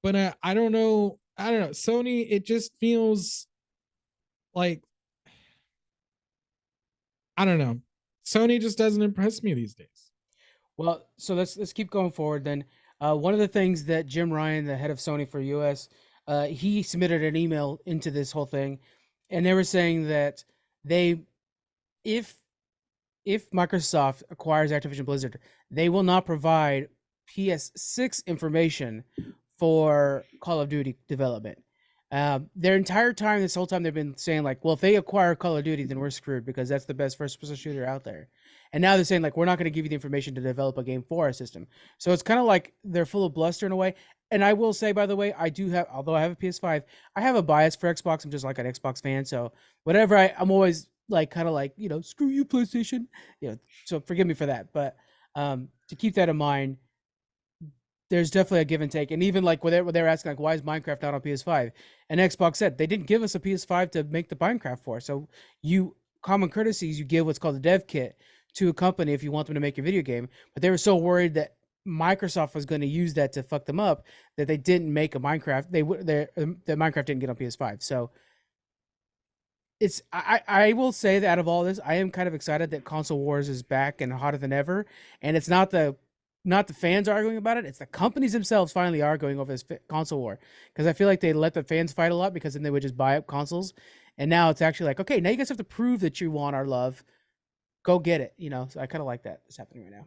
but I don't know. Sony, it just feels like, I don't know. Sony just doesn't impress me these days. Well, so let's keep going forward then. One of the things that Jim Ryan, the head of Sony for US, he submitted an email into this whole thing, and they were saying that if Microsoft acquires Activision Blizzard, they will not provide PS6 information for Call of Duty development. Their entire time, this whole time, they've been saying, like, well, if they acquire Call of Duty, then we're screwed because that's the best first-person shooter out there. And now they're saying, like, we're not going to give you the information to develop a game for our system. So it's kind of like they're full of bluster in a way. And I will say, by the way, although I have a PS5, I have a bias for Xbox. I'm just like an Xbox fan. So whatever, I'm always like, kind of like, screw you, PlayStation. So forgive me for that. But to keep that in mind, there's definitely a give and take. And even like when they're asking, like, why is Minecraft not on PS5? And Xbox said they didn't give us a PS5 to make the Minecraft for. So common courtesies, you give what's called a dev kit to a company if you want them to make a video game. But they were so worried that Microsoft was going to use that to fuck them up that they didn't make a Minecraft. That Minecraft didn't get on PS5. So I will say that out of all this, I am kind of excited that Console Wars is back and hotter than ever. And it's not the fans arguing about it. It's the companies themselves finally arguing over this console war. Because I feel like they let the fans fight a lot because then they would just buy up consoles. And now it's actually like, okay, now you guys have to prove that you want our love. Go get it. So I kind of like that. That's happening right now.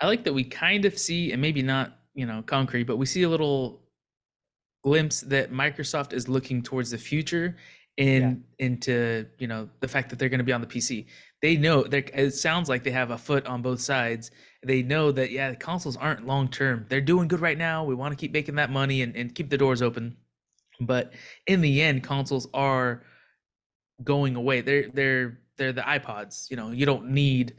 I like that we kind of see, and maybe not, concrete, but we see a little glimpse that Microsoft is looking towards the future into, the fact that they're going to be on the PC. They know it sounds like they have a foot on both sides. They know that, the consoles aren't long term. They're doing good right now. We want to keep making that money and keep the doors open. But in the end, consoles are going away. They're the iPods. You don't need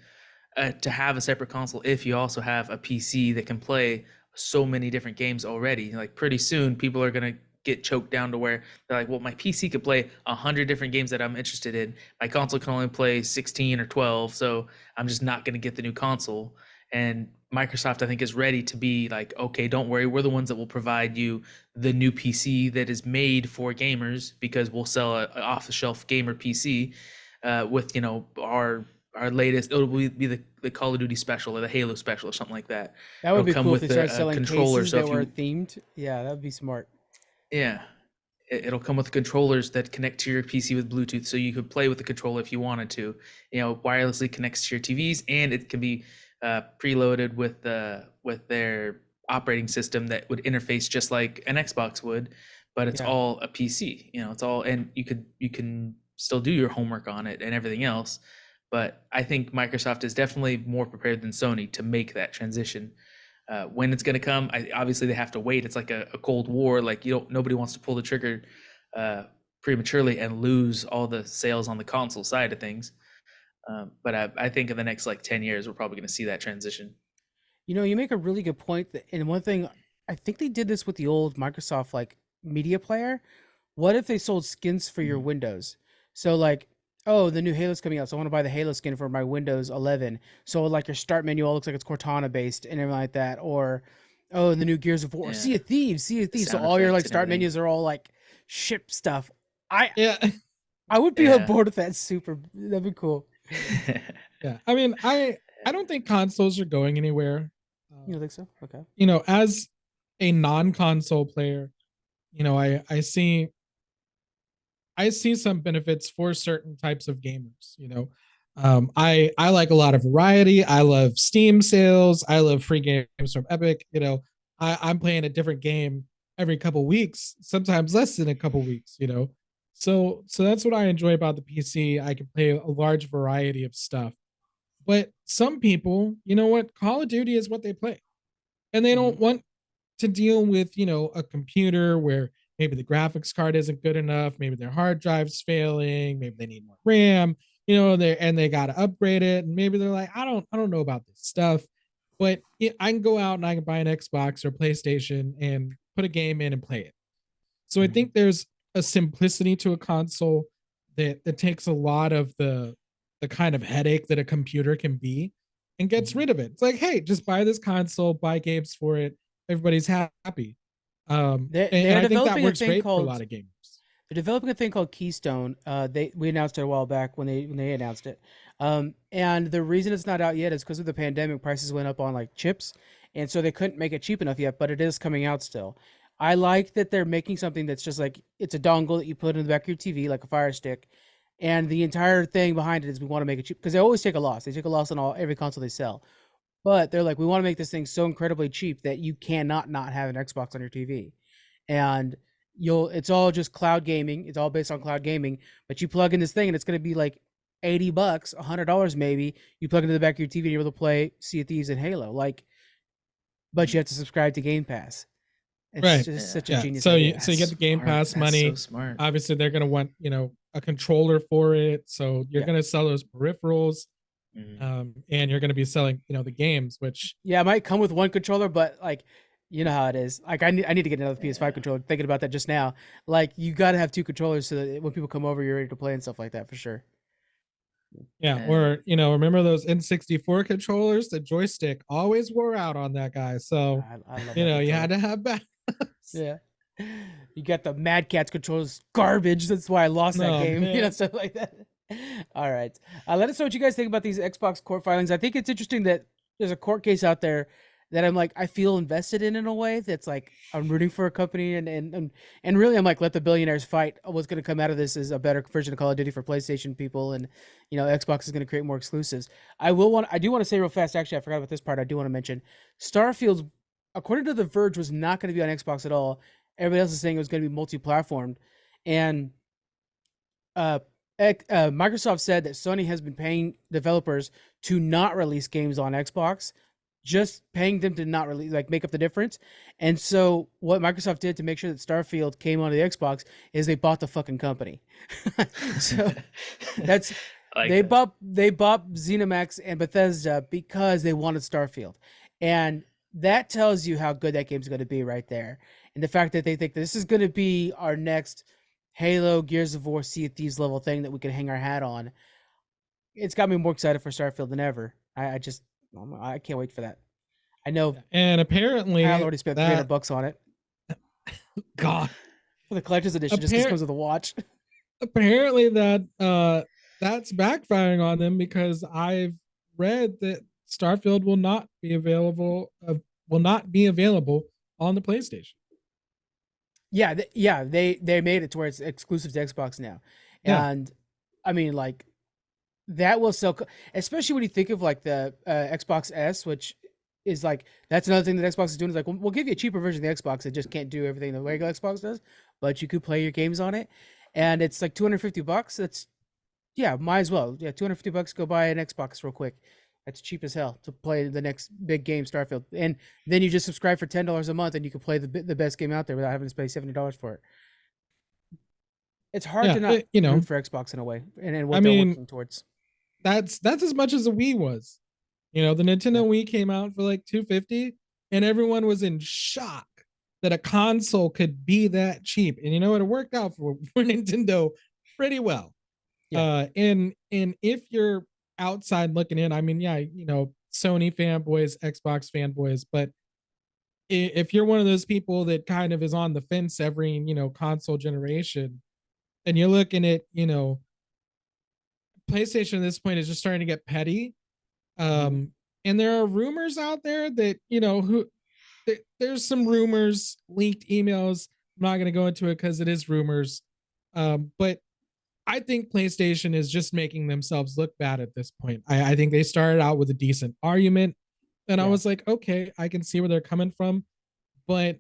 to have a separate console if you also have a PC that can play so many different games already. Like pretty soon, people are gonna get choked down to where they're like, well, my PC could play 100 different games that I'm interested in. My console can only play 16 or 12, so I'm just not gonna get the new console. And Microsoft, I think, is ready to be like, okay, don't worry, we're the ones that will provide you the new PC that is made for gamers, because we'll sell an off-the-shelf gamer PC with our latest. It'll be the Call of Duty special or the Halo special or something like that. That would be cool if they started a selling controller, cases so that if were you, themed. Yeah, that would be smart. yeah, it'll come with controllers that connect to your PC with Bluetooth, so you could play with the controller if you wanted to. Wirelessly connects to your TVs, and it can be preloaded with their operating system that would interface just like an Xbox would, but it's all a PC. It's all, and you can still do your homework on it and everything else. But I think Microsoft is definitely more prepared than Sony to make that transition. when it's going to come. Obviously, they have to wait. It's like a Cold War. Like nobody wants to pull the trigger prematurely and lose all the sales on the console side of things. But I think in the next like 10 years, we're probably going to see that transition. You make a really good point. And one thing, I think they did this with the old Microsoft like media player. What if they sold skins for your Windows? So like, oh, the new Halo's coming out, so I want to buy the Halo skin for my Windows 11. So like your start menu all looks like it's Cortana based and everything like that. Or, oh, the new Gears of War, Yeah. Sea of Thieves. So all your like start menus are all like ship stuff. I would be on board with that. That'd be cool. Yeah, I mean, I don't think consoles are going anywhere. You don't think so? Okay. As a non-console player, I see some benefits for certain types of gamers. I like a lot of variety. I love Steam sales. I love free games from Epic. I'm playing a different game every couple weeks, sometimes less than a couple weeks. So that's what I enjoy about the PC. I can play a large variety of stuff. But some people, Call of Duty is what they play, and they don't want to deal with a computer where maybe the graphics card isn't good enough, maybe their hard drive's failing, maybe they need more RAM, they got to upgrade it, and maybe they're like, I don't know about this stuff, but I can go out and I can buy an Xbox or PlayStation and put a game in and play it. So I think there's a simplicity to a console that takes a lot of the kind of headache that a computer can be and gets rid of it. It's like, hey, just buy this console, buy games for it, everybody's happy. And I think that works great for a lot of gamers. They're developing a thing called Keystone. We announced it a while back when they announced it. And the reason it's not out yet is because of the pandemic. Prices went up on like chips, and so they couldn't make it cheap enough yet. But it is coming out still. I like that they're making something that's just like it's a dongle that you put in the back of your TV, like a Fire Stick, and the entire thing behind it is we want to make it cheap because they always take a loss. They take a loss on every console they sell. But they're like, we want to make this thing so incredibly cheap that you cannot not have an Xbox on your TV. And it's all just cloud gaming. It's all based on cloud gaming, but you plug in this thing and it's going to be like $80, $100 maybe. You plug it into the back of your TV and you're able to play Sea of Thieves and Halo. But you have to subscribe to Game Pass. It's just such a genius idea. So you get the Game Pass money. So smart. Obviously they're going to want, a controller for it. So you're going to sell those peripherals. And you're going to be selling, the games, which it might come with one controller, but like, you know how it is. Like I need to get another PS5 controller. Thinking about that just now. Like you got to have two controllers so that when people come over, you're ready to play and stuff like that for sure. Yeah, or remember those N64 controllers? The joystick always wore out on that guy. So I love you had to have backups. Yeah. You got the Mad Catz controllers, garbage. That's why I lost that game. Man. Stuff like that. All right. Let us know what you guys think about these Xbox court filings. I think it's interesting that there's a court case out there that I'm like, I feel invested in a way that's like, I'm rooting for a company and really I'm like, let the billionaires fight. What's going to come out of this is a better version of Call of Duty for PlayStation people. And, Xbox is going to create more exclusives. I do want to say real fast, actually, I forgot about this part. I do want to mention Starfield, according to The Verge, was not going to be on Xbox at all. Everybody else is saying it was going to be multi-platformed. And, Microsoft said that Sony has been paying developers to not release games on Xbox, just paying them to not release, like make up the difference. And so what Microsoft did to make sure that Starfield came onto the Xbox is they bought the fucking company. So that's they bought ZeniMax and Bethesda because they wanted Starfield. And that tells you how good that game's going to be right there. And the fact that they think this is going to be our next Halo, Gears of War, Sea of Thieves level thing that we can hang our hat on. It's got me more excited for Starfield than ever. I can't wait for that. I know. And apparently I already spent $300 on it. God. For the collector's edition, just because it comes with a watch. Apparently that's backfiring on them because I've read that Starfield will not be available on the PlayStation. Yeah, they made it to where it's exclusive to Xbox now. Yeah. And I mean, like, that will sell, especially when you think of like the Xbox S, which is like, that's another thing that Xbox is doing, is like, we'll give you a cheaper version of the Xbox that just can't do everything the regular Xbox does, but you could play your games on it. And it's like $250. That's, might as well. Yeah, $250, go buy an Xbox real quick. That's cheap as hell to play the next big game, Starfield. And then you just subscribe for $10 a month, and you can play the best game out there without having to pay $70 for it. It's hard to not root for Xbox in a way, and what they're working towards. That's as much as the Wii was. The Nintendo Wii came out for like $250, and everyone was in shock that a console could be that cheap. And it worked out for Nintendo pretty well. Yeah. And if you're outside looking in, I mean, yeah, Sony fanboys, Xbox fanboys, but if you're one of those people that kind of is on the fence every console generation, and you're looking at PlayStation at this point is just starting to get petty. And there are rumors out there that there's some rumors, leaked emails. I'm not going to go into it because it is rumors, but I think PlayStation is just making themselves look bad at this point. I think they started out with a decent argument, and I was like, okay, I can see where they're coming from. But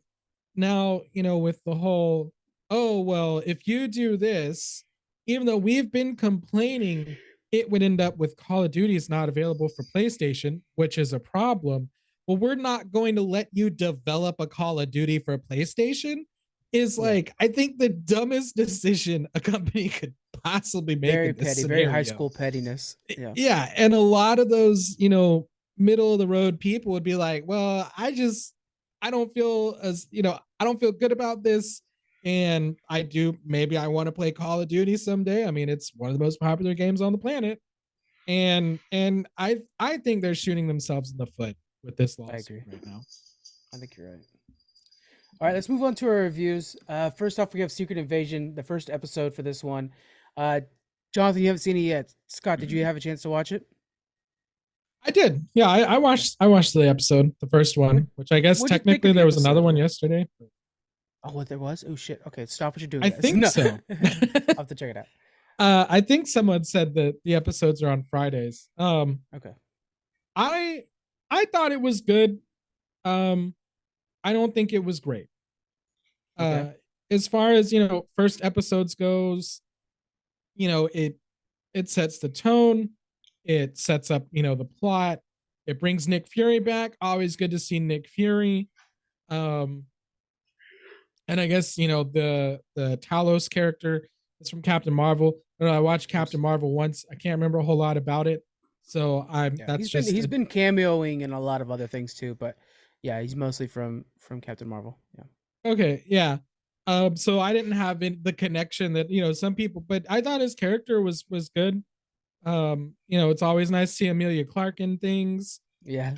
now, with the whole, oh, well, if you do this, even though we've been complaining, it would end up with Call of Duty is not available for PlayStation, which is a problem. Well, we're not going to let you develop a Call of Duty for PlayStation. Is like, I think the dumbest decision a company could possibly make. Very petty, very high school pettiness. Yeah. And a lot of those, middle of the road people would be like, well, I don't feel I don't feel good about this. And maybe I want to play Call of Duty someday. I mean, it's one of the most popular games on the planet. And I think they're shooting themselves in the foot with this lawsuit right now. I think you're right. All right, let's move on to our reviews. First off, we have Secret Invasion, the first episode for this one. Jonathan, you haven't seen it yet. Scott, did you have a chance to watch it? I did. Yeah, I watched the episode, the first one, which I guess technically there was another one yesterday. Oh, what there was? Oh shit. Okay, stop what you're doing. I think so. I'll have to check it out. I think someone said that the episodes are on Fridays. Okay. I thought it was good. I don't think it was great. Okay. As far as first episodes goes, it sets the tone, it sets up the plot, it brings Nick Fury back. Always good to see Nick Fury. And I guess the Talos character is from Captain Marvel. I watched Captain Marvel once. I can't remember a whole lot about it, so he's been cameoing in a lot of other things too, but yeah, he's mostly from Captain Marvel. Yeah. Okay. Yeah. So I didn't have the connection that some people, but I thought his character was good. It's always nice to see Emilia Clarke in things. Yeah.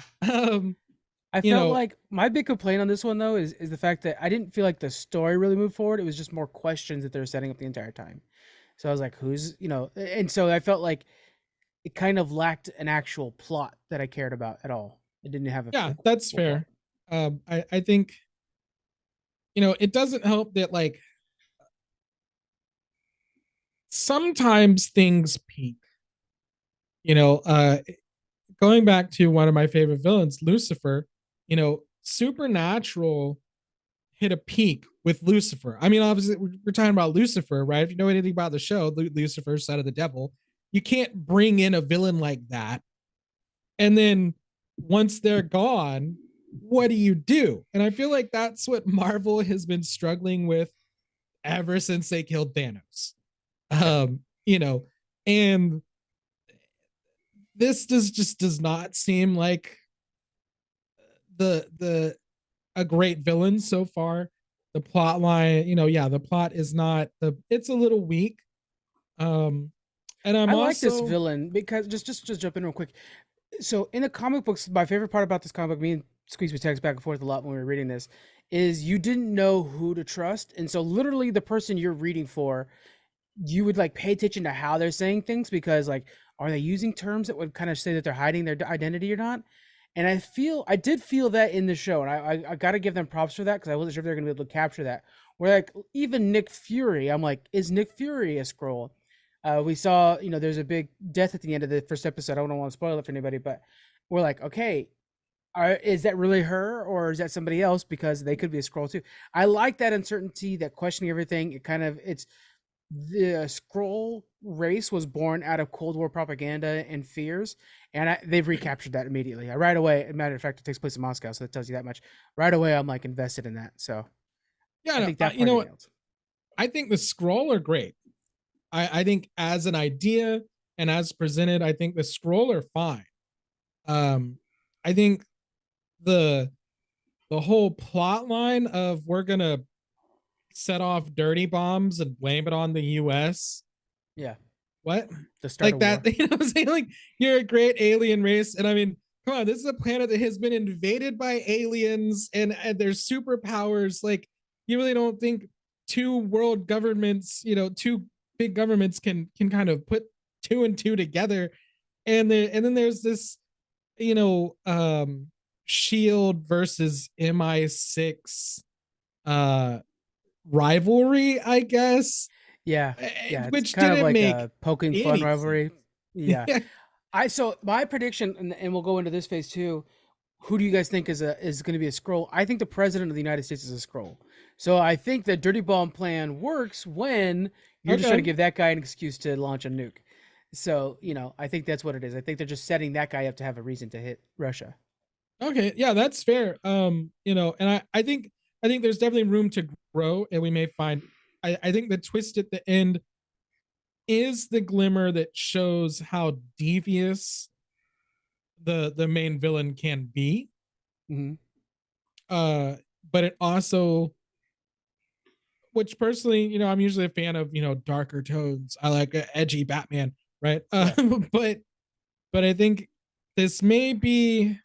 I felt like my big complaint on this one though is the fact that I didn't feel like the story really moved forward. It was just more questions that they were setting up the entire time. So I was like, who's and so I felt like it kind of lacked an actual plot that I cared about at all. It didn't have a that's fair. I think it doesn't help that like sometimes things peak. Going back to one of my favorite villains, Lucifer, Supernatural hit a peak with Lucifer. I mean, obviously we're talking about Lucifer, right? If you know anything about the show, Lucifer, son of the devil, you can't bring in a villain like that. And then once they're gone, what do you do? And I feel like that's what Marvel has been struggling with ever since they killed Thanos. And this does not seem like a great villain so far. The plot line, the plot is not it's a little weak. And I like this villain because just jump in real quick. So in the comic books, my favorite part about this comic book, me and Squeeze would text back and forth a lot when we were reading this, is you didn't know who to trust. And so literally the person you're reading for, you would like pay attention to how they're saying things because like, are they using terms that would kind of say that they're hiding their identity or not? And I did feel that in the show, and I got to give them props for that because I wasn't sure if they're going to be able to capture that. Where like even Nick Fury, I'm like, is Nick Fury a Skrull? We saw, there's a big death at the end of the first episode. I don't want to spoil it for anybody, but we're like, okay, is that really her or is that somebody else? Because they could be a Skrull too. I like that uncertainty, that questioning everything. the scroll race was born out of Cold War propaganda and fears, and they've recaptured that immediately. Right away, as a matter of fact, it takes place in Moscow, so that tells you that much. Right away, I'm like invested in that. So Yeah, I no, think that you part know they what? nailed. I think the scroll are great. I think as an idea and as presented, I think the scroll are fine. I think the the whole plot line of we're gonna set off dirty bombs and blame it on the US. Yeah, What? the start Like of that, war. you know what I'm saying? Like, you're a great alien race. And I mean, come on, this is a planet that has been invaded by aliens and there's superpowers. Like, you really don't think two world governments, two big governments can kind of put two and two together. And then there's this, you know, Shield versus MI6 uh rivalry, I guess, Yeah, yeah, it's which kind of didn't like make a poking fun any rivalry. Yeah, sense. so my prediction, and we'll go into this phase too. Who do you guys think is going to be a scroll? I think the president of the United States is a scroll. So I think the dirty bomb plan works when you're just trying to Okay. give that guy an excuse to launch a nuke. So I think that's what it is. I think they're just setting that guy up to have a reason to hit Russia. Okay, yeah, that's fair. And I think there's definitely room to grow, and we may find. I think the twist at the end is the glimmer that shows how devious the main villain can be. Hmm. Uh, but it also, which personally, I'm usually a fan of darker tones. I like a edgy Batman, right? Right. But I think this may be,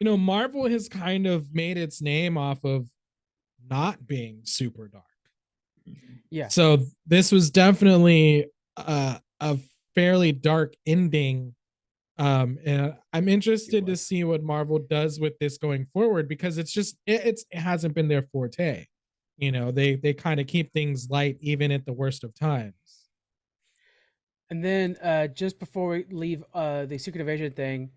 Marvel has kind of made its name off of not being super dark. Yeah. So this was definitely a fairly dark ending. And I'm interested to see what Marvel does with this going forward, because it hasn't been their forte. They kind of keep things light even at the worst of times. And then just before we leave the Secret Invasion thing,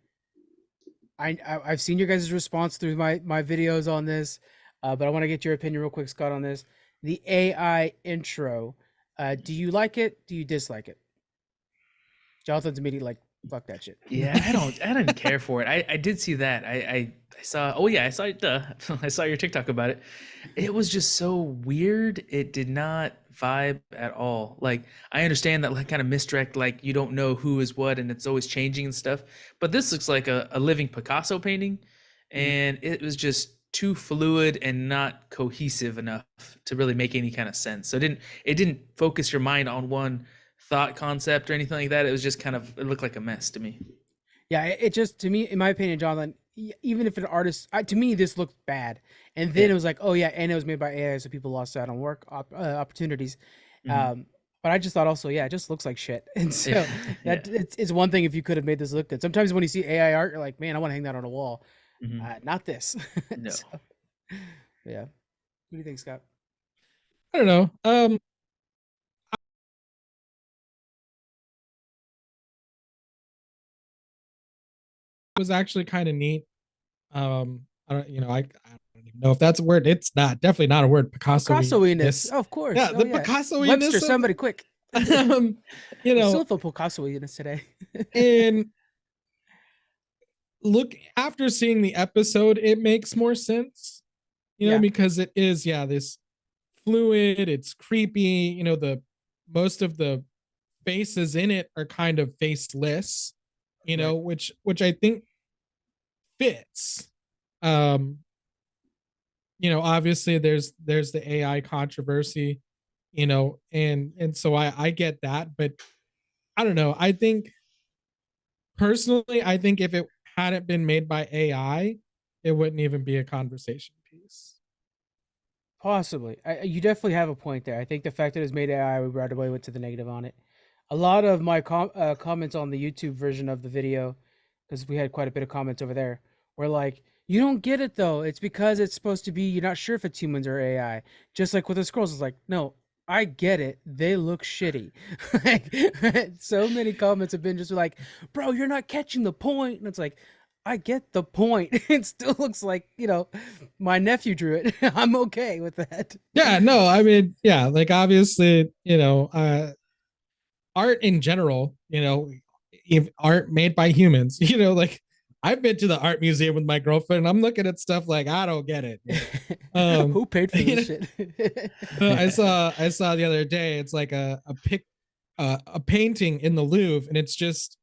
I've seen your guys' response through my videos on this, but I want to get your opinion real quick, Scott, on this. The AI intro, do you like it? Do you dislike it? Jonathan's immediately like, fuck that shit. Yeah, I didn't care for it. I did see that. I saw. Oh yeah, I saw it. I saw your TikTok about it. It was just so weird. It did not vibe at all. Like, I understand that, like, kind of misdirect, like you don't know who is what and it's always changing and stuff. But this looks like a living Picasso painting, and it was just too fluid and not cohesive enough to really make any kind of sense. So it didn't focus your mind on one thought concept or anything like that. It was just kind of, it looked like a mess to me. Yeah, it just, to me, in my opinion, Jonathan, even if an artist, to me, this looked bad. And then Yeah. it was like, oh yeah, and it was made by AI, so people lost out on work opportunities. Mhm. But I just thought also, yeah, it just looks like shit. And so Yeah. that Yeah. it's one thing if you could have made this look good. Sometimes when you see AI art, you're like, man, I want to hang that on a wall. Mhm. Not this. No. So, yeah. What do you think, Scott? I don't know. It was actually kind of neat. I don't even know if that's a word. It's not, definitely not a word. Picasso-iness, Picasso-iness. of course. Yeah, Oh the yeah. Picasso-iness Webster, of somebody quick. um, you I'm know, still feel Picasso-iness today. and look, after seeing the episode, it makes more sense, Yeah. because it is, yeah, this fluid, it's creepy, the most of the faces in it are kind of faceless, Right. which I think fits. Um, obviously there's the AI controversy, and so I get that, but I don't know. I think personally, I think if it hadn't been made by AI, it wouldn't even be a conversation piece. Possibly. You definitely have a point there. I think the fact that it was made AI, we right away went to the negative on it. A lot of my comments on the YouTube version of the video, because we had quite a bit of comments over there, were like, you don't get it though. It's because it's supposed to be, you're not sure if it's humans or AI. Just like with the scrolls, it's like, no, I get it. They look shitty. Like, so many comments have been just like, bro, you're not catching the point. And it's like, I get the point. It still looks like, my nephew drew it. I'm okay with that. Yeah, no, I mean, yeah, like obviously, art in general, if art made by humans, like I've been to the art museum with my girlfriend and I'm looking at stuff like I don't get it. Who paid for this shit? I saw the other day, it's like a painting in the Louvre, and it's just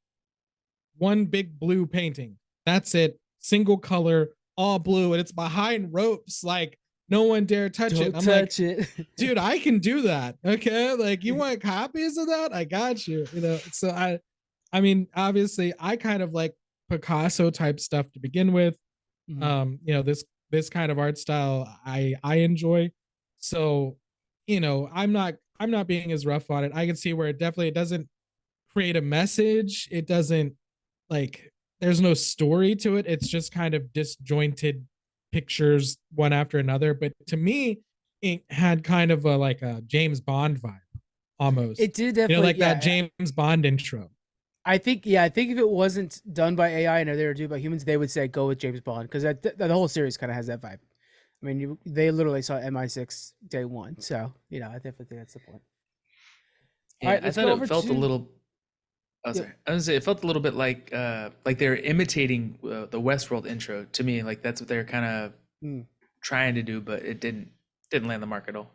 one big blue painting. That's it. Single color, all blue, and it's behind ropes. Like no one dare touch it. Don't touch it. Dude, I can do that. Okay. Like you want copies of that? I got you. So I mean, obviously I kind of like Picasso type stuff to begin with. This kind of art style I enjoy. So, I'm not being as rough on it. I can see where it doesn't create a message. It doesn't like there's no story to it. It's just kind of disjointed pictures one after another. But to me, it had kind of a James Bond vibe almost. It did definitely, that James Bond intro. I think if it wasn't done by AI and they were done by humans, they would say go with James Bond, because the whole series kind of has that vibe. I mean, they literally saw MI6 day one, so I definitely think that's the point. Yeah, all right, I thought it felt a little. Oh, sorry. I was gonna say it felt a little bit like they're imitating the Westworld intro to me. Like that's what they're kind of trying to do, but it didn't land the mark at all.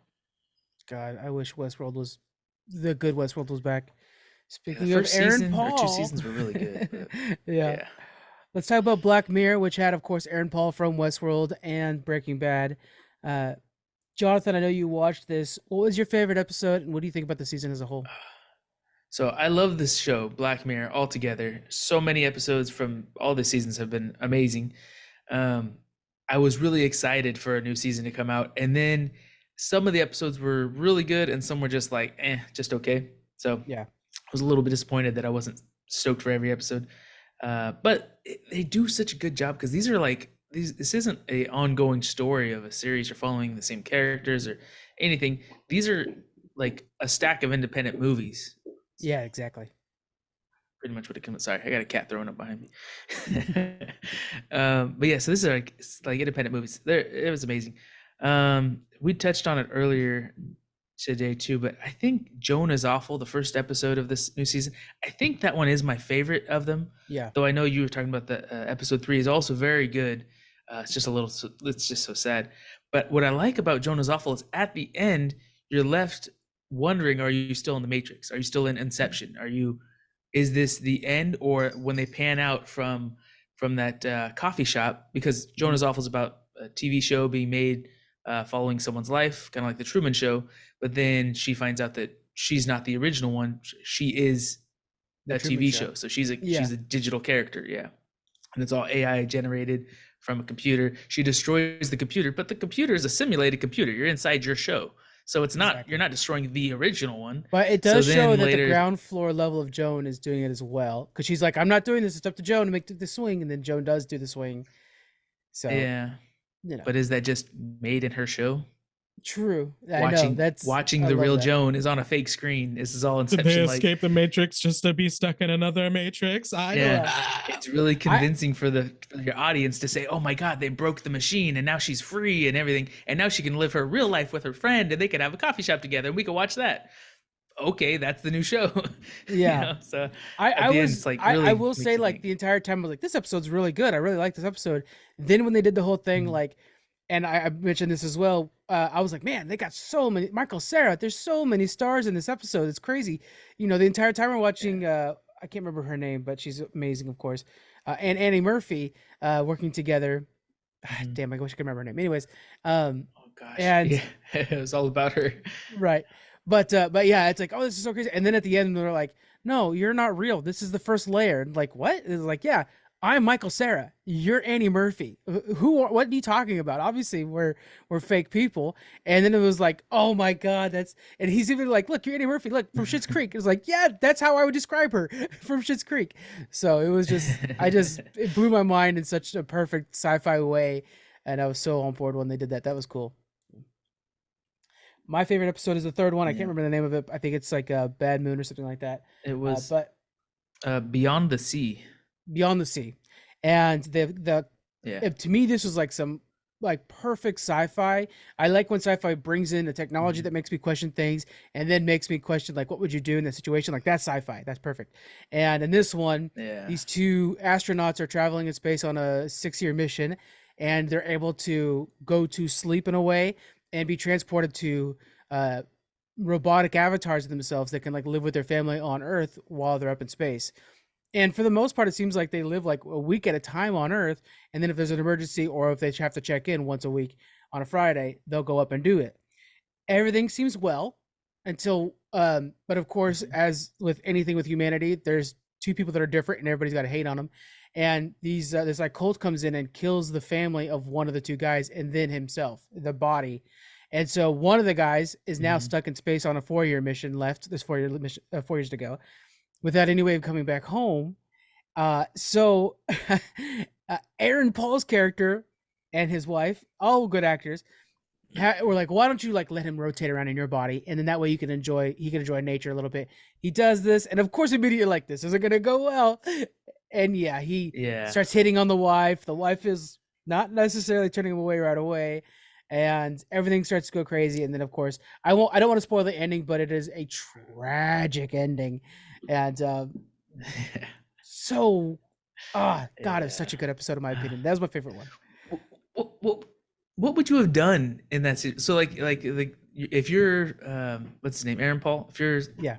God, I wish the good Westworld was back. Speaking of Aaron Paul, 2 seasons were really good. yeah. Let's talk about Black Mirror, which had, of course, Aaron Paul from Westworld and Breaking Bad. Jonathan, I know you watched this. What was your favorite episode, and what do you think about the season as a whole? So I love this show, Black Mirror, altogether. So many episodes from all the seasons have been amazing. I was really excited for a new season to come out, and then some of the episodes were really good, and some were just like, just okay. So yeah, I was a little bit disappointed that I wasn't stoked for every episode. But they do such a good job, because these are like this isn't a ongoing story of a series or following the same characters or anything. These are like a stack of independent movies. Yeah, exactly. Pretty much what it comes. Sorry, I got a cat throwing up behind me. But yeah, so this is like independent movies. It was amazing. We touched on it earlier today too, but I think Joan is Awful, the first episode of this new season, I think that one is my favorite of them. Yeah. Though I know you were talking about the episode 3 is also very good. It's just so sad. But what I like about Joan is Awful is at the end, you're left wondering, are you still in the Matrix? Are you still in Inception? Is this the end? Or when they pan out from that coffee shop, because Joan is Awful is about a TV show being made following someone's life, kind of like the Truman Show, but then she finds out that she's not the original one. She is a TV show. So she's a digital character. Yeah. And it's all AI generated from a computer. She destroys the computer, but the computer is a simulated computer. You're inside your show. So it's not, you're not destroying the original one. But it does show that the ground floor level of Joan is doing it as well. Because she's like, I'm not doing this. It's up to Joan to make the swing. And then Joan does do the swing. So yeah. But is that just made in her show? True. Watching the real Joan is on a fake screen. This is all Inception. Did they escape the Matrix just to be stuck in another Matrix? It's really convincing for your audience to say, "Oh my God, they broke the machine, and now she's free and everything, and now she can live her real life with her friend, and they could have a coffee shop together, and we could watch that." Okay, that's the new show. Yeah. So I will say, like, the entire time I was like, this episode's really good. I really like this episode. Then when they did the whole thing, like, and I mentioned this as well, I was like, man, they got so many. Michael Cera, there's so many stars in this episode. It's crazy. The entire time we're watching, I can't remember her name, but she's amazing, of course. And Annie Murphy working together. Damn, I wish I could remember her name. Anyways. Oh, gosh. And it was all about her. Right. But yeah, it's like, oh, this is so crazy. And then at the end, they're like, no, you're not real. This is the first layer. And like, what? It's like, yeah, I'm Michael Cera. You're Annie Murphy. What are you talking about? Obviously, we're fake people. And then it was like, oh my God, and he's even like, look, you're Annie Murphy. Look, from Schitt's Creek. It was like, yeah, that's how I would describe her, from Schitt's Creek. So it was just, it blew my mind in such a perfect sci-fi way. And I was so on board when they did that. That was cool. My favorite episode is the third one. I can't remember the name of it. I think it's like Bad Moon or something like that. It was Beyond the Sea. Beyond the Sea. And the Yeah. to me this was like some like perfect sci-fi. I like when sci-fi brings in a technology Mhm. that makes me question things and then makes me question like what would you do in that situation. Like that's sci-fi. That's perfect. And in this one, Yeah. these two astronauts are traveling in space on a 6-year mission, and they're able to go to sleep in a way and be transported to uh, robotic avatars of themselves that can like live with their family on Earth while they're up in space. And for the most part, it seems like they live like a week at a time on Earth, and then if there's an emergency or if they have to check in once a week on a Friday, they'll go up and do it. Everything seems well until but of course, Mhm. as with anything with humanity, there's two people that are different and everybody's got to hate on them. And these this like cult comes in and kills the family of one of the two guys and then himself, the body. And so one of the guys is now Mhm. stuck in space on a 4-year mission left. There's 4-year mission, 4 years to go, without any way of coming back home. So Aaron Paul's character and his wife, all good actors, were like, why don't you like let him rotate around in your body, and then that way he can enjoy nature a little bit. He does this, and of course, immediately like this isn't gonna go well, and yeah, he Yeah. starts hitting on the wife. The wife is not necessarily turning him away right away, and everything starts to go crazy. And then, of course, I don't want to spoil the ending, but it is a tragic ending, and so God, it's Yeah. such a good episode in my opinion. That was my favorite one. What would you have done in that so like if you're what's his name, Aaron Paul, if you're Yeah,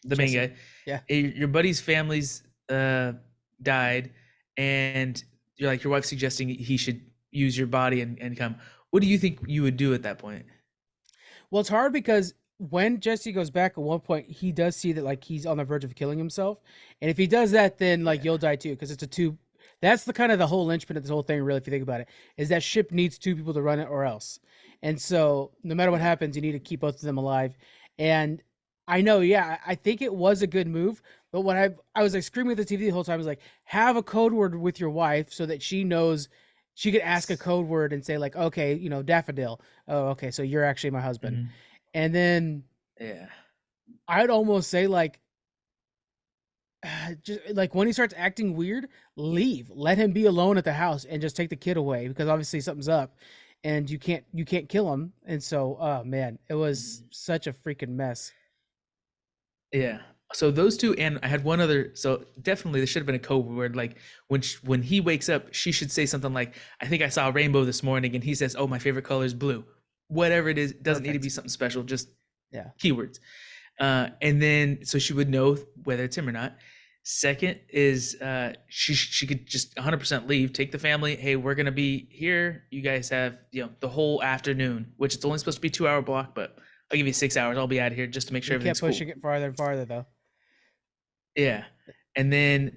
the main Jesse. guy, Yeah. your buddy's family's died, and you're like your wife suggesting he should use your body and come, what do you think you would do at that point? Well, it's hard because when Jesse goes back at one point, he does see that like he's on the verge of killing himself, and if he does that, then like Yeah. you'll die too, because it's a two. That's the kind of the whole linchpin of this whole thing, really, if you think about it, is that ship needs two people to run it or else. And so, no matter what Yeah. happens, you need to keep both of them alive. And I know, yeah, I think it was a good move. But what I was like screaming at the TV the whole time, I was like, have a code word with your wife so that she knows she could ask a code word and say like, okay, daffodil. Oh, okay, so you're actually my husband. Mhm. And then Yeah. I'd almost say like just like when he starts acting weird, leave. Let him be alone at the house and just take the kid away, because obviously something's up and you can't kill him. And so, oh man, it was Mhm. such a freaking mess. Yeah. So those two, and I had one other. So definitely, there should have been a code word. Like when he wakes up, she should say something like, "I think I saw a rainbow this morning," and he says, "Oh, my favorite color is blue." Whatever it is, it doesn't need to be Perfect. something special. Just Yeah. keywords. And then so she would know whether it's him or not. Second is she could just 100% leave, take the family. Hey, we're gonna be here. You guys have the whole afternoon, which it's only supposed to be 2-hour block, but I'll give you 6 hours. I'll be out of here just to make sure You kept everything's cool. pushing it farther and farther though. Yeah. And then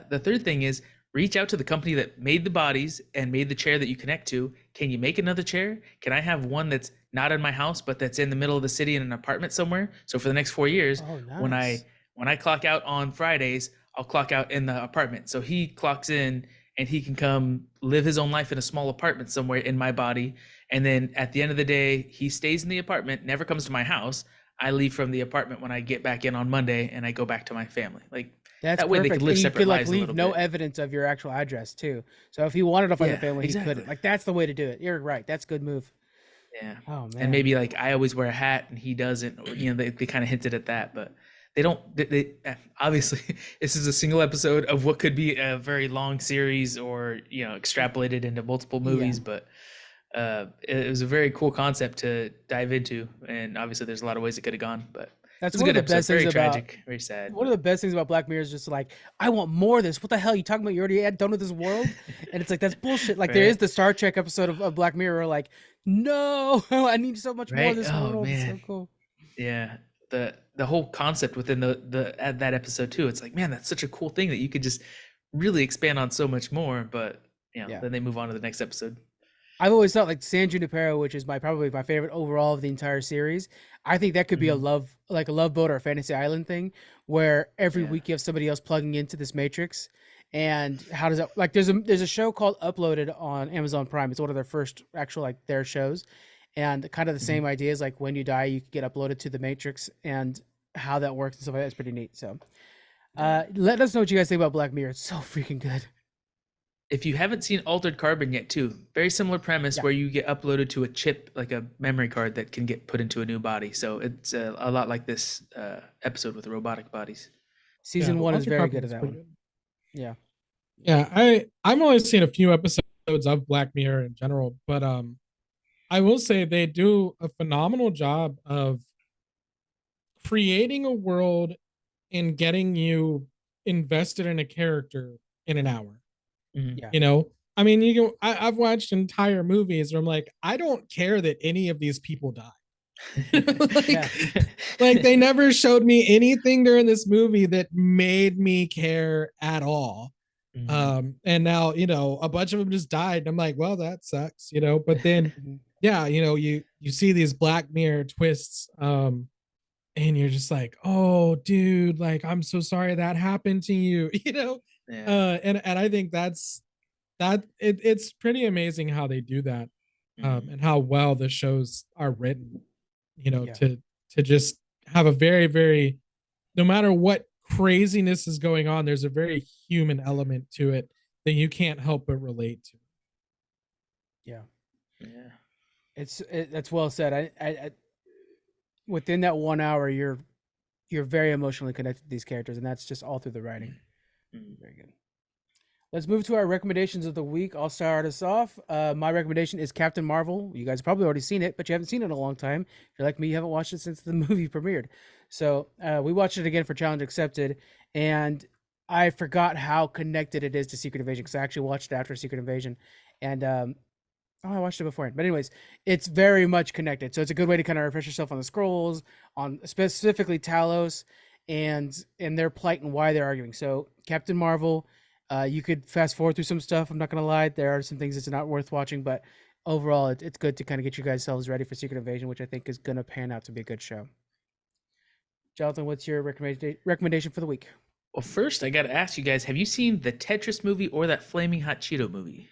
the third thing is reach out to the company that made the bodies and made the chair that you connect to. Can you make another chair? Can I have one that's not in my house, but that's in the middle of the city in an apartment somewhere? So for the next 4 years, Oh, when nice. I clock out on Fridays, I'll clock out in the apartment. So he clocks in and he can come live his own life in a small apartment somewhere in my body. And then at the end of the day, he stays in the apartment, never comes to my house. I leave from the apartment when I get back in on Monday and I go back to my family. Like That's that way they could perfect. live And you separate could like lives a leave little no bit. evidence of your actual address too. So if he wanted to find the Yeah, family, he exactly. couldn't. Like that's the way to do it. You're right. That's a good move. Yeah. Oh And man. maybe like I always wear a hat and he doesn't, or they kind of hinted at that, but they don't obviously this is a single episode of what could be a very long series or extrapolated into multiple Yeah. movies, but it was a very cool concept to dive into, and obviously there's a lot of ways it could have gone, but That's it was a one of good the episode. best things Very about tragic, very sad. one of the best things about Black Mirror is just like, I want more of this. What the hell are you talking about? You already had done with this world? And it's like, that's bullshit. Like there is Right? the Star Trek episode of Black Mirror where like, no, I need so much more of Right? this Oh world. It's so man. cool. Yeah. The whole concept within the that episode too. It's like, man, that's such a cool thing that you could just really expand on so much more. But Yeah. then they move on to the next episode. I've always thought like San Junipero, which is probably my favorite overall of the entire series. I think that could be a Mhm. love boat or a fantasy island thing, where every Yeah. week you have somebody else plugging into this matrix. And how does that like? There's a show called Uploaded on Amazon Prime. It's one of their first actual like their shows, and kind of the Mhm. same idea is like when you die, you get uploaded to the matrix, and how that works and stuff like that is pretty neat. So, Yeah. let us know what you guys think about Black Mirror. It's so freaking good. if you haven't seen Altered Carbon yet, too, very similar premise Yeah. where you get uploaded to a chip, like a memory card that can get put into a new body. So it's a lot like this episode with the robotic bodies. Season Yeah, 1 is Altered very Carbon good at was that pretty one. good. Yeah. Yeah, I've only seen a few episodes of Black Mirror in general, but I will say they do a phenomenal job of creating a world and getting you invested in a character in an hour. Mhm. Yeah. You know, I mean, I've watched entire movies where I'm like, I don't care that any of these people die. like, Yeah. like they never showed me anything during this movie that made me care at all. Mhm. And now, you know, a bunch of them just died. And I'm like, well, that sucks, you know. But then, Mhm. yeah, you know, you see these Black Mirror twists, and you're just like, oh, dude, like I'm so sorry that happened to you, you know. Yeah. And I think it's pretty amazing how they do that, Mhm. and how well the shows are written, you know, Yeah. to just have a very, very, no matter what craziness is going on, there's a very human element to it that you can't help but relate to. Yeah. Yeah. That's well said. I within that 1 hour, you're very emotionally connected to these characters, and that's just all through the writing. Mhm. Very good. Let's move to our recommendations of the week. I'll start us off. My recommendation is Captain Marvel. You guys have probably already seen it, but you haven't seen it in a long time. If you're like me, you haven't watched it since the movie premiered. So we watched it again for Challenge Accepted, and I forgot how connected it is to Secret Invasion because I actually watched it after Secret Invasion, and I watched it beforehand. But anyways, it's very much connected. So it's a good way to kind of refresh yourself on the scrolls, on specifically Talos, and their plight and why they're arguing. So Captain Marvel. You could fast forward through some stuff. I'm not gonna lie, there are some things that's not worth watching, but overall, it's good to kind of get you guys selves ready for Secret Invasion, which I think is gonna pan out to be a good show. Jonathan, what's your recommendation for the week? Well, first, I got to ask you guys, have you seen the Tetris movie or that Flaming Hot Cheeto movie?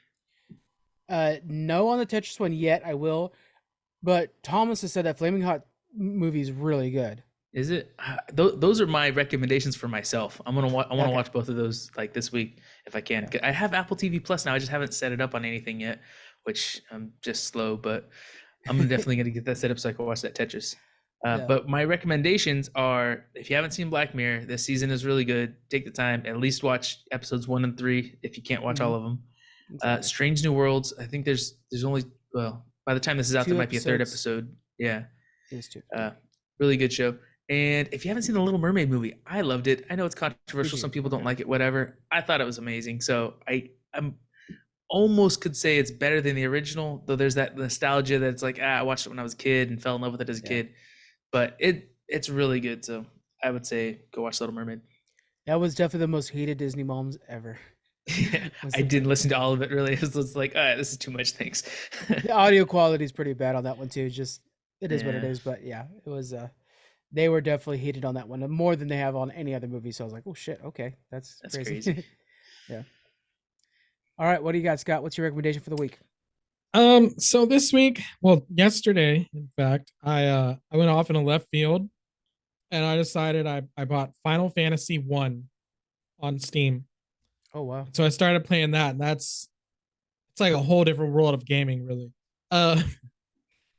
No on the Tetris one yet. I will, but Thomas has said that Flaming Hot movie is really good. Is it? Those are my recommendations for myself. I want to Okay. watch both of those like this week if I can. Okay. I have Apple TV Plus now. I just haven't set it up on anything yet, which I'm just slow. But I'm definitely gonna get that set up so I can watch that Tetris. Yeah. But my recommendations are: if you haven't seen Black Mirror, this season is really good. Take the time, at least watch episodes 1 and 3 if you can't watch all of them. Exactly. Strange New Worlds. I think there's only, well, by the time this is out, there 2 might be a third episodes. episode. Yeah. There's 2. Really good show. And if you haven't seen the Little Mermaid movie, I loved it. I know it's controversial. Did you? Some people don't Okay. like it, whatever. I thought it was amazing. So I'm almost could say it's better than the original, though there's that nostalgia that it's like, I watched it when I was a kid and fell in love with it as a Yeah. kid. But it's really good. So I would say go watch Little Mermaid. That was definitely the most hated Disney moms ever. I didn't listen to all of it really. It was like, all right, this is too much. Thanks. The audio quality is pretty bad on that one too. Just it is what it Yeah. is. But yeah, it was. They were definitely heated on that one more than they have on any other movie. So I was like, oh shit, okay, that's crazy. Yeah. All right, what do you got, Scott? What's your recommendation for the week? So this week, well, yesterday, in fact, I went off in a left field, and I decided I bought Final Fantasy 1 on Steam. Oh wow. So I started playing that, and it's like a whole different world of gaming, really.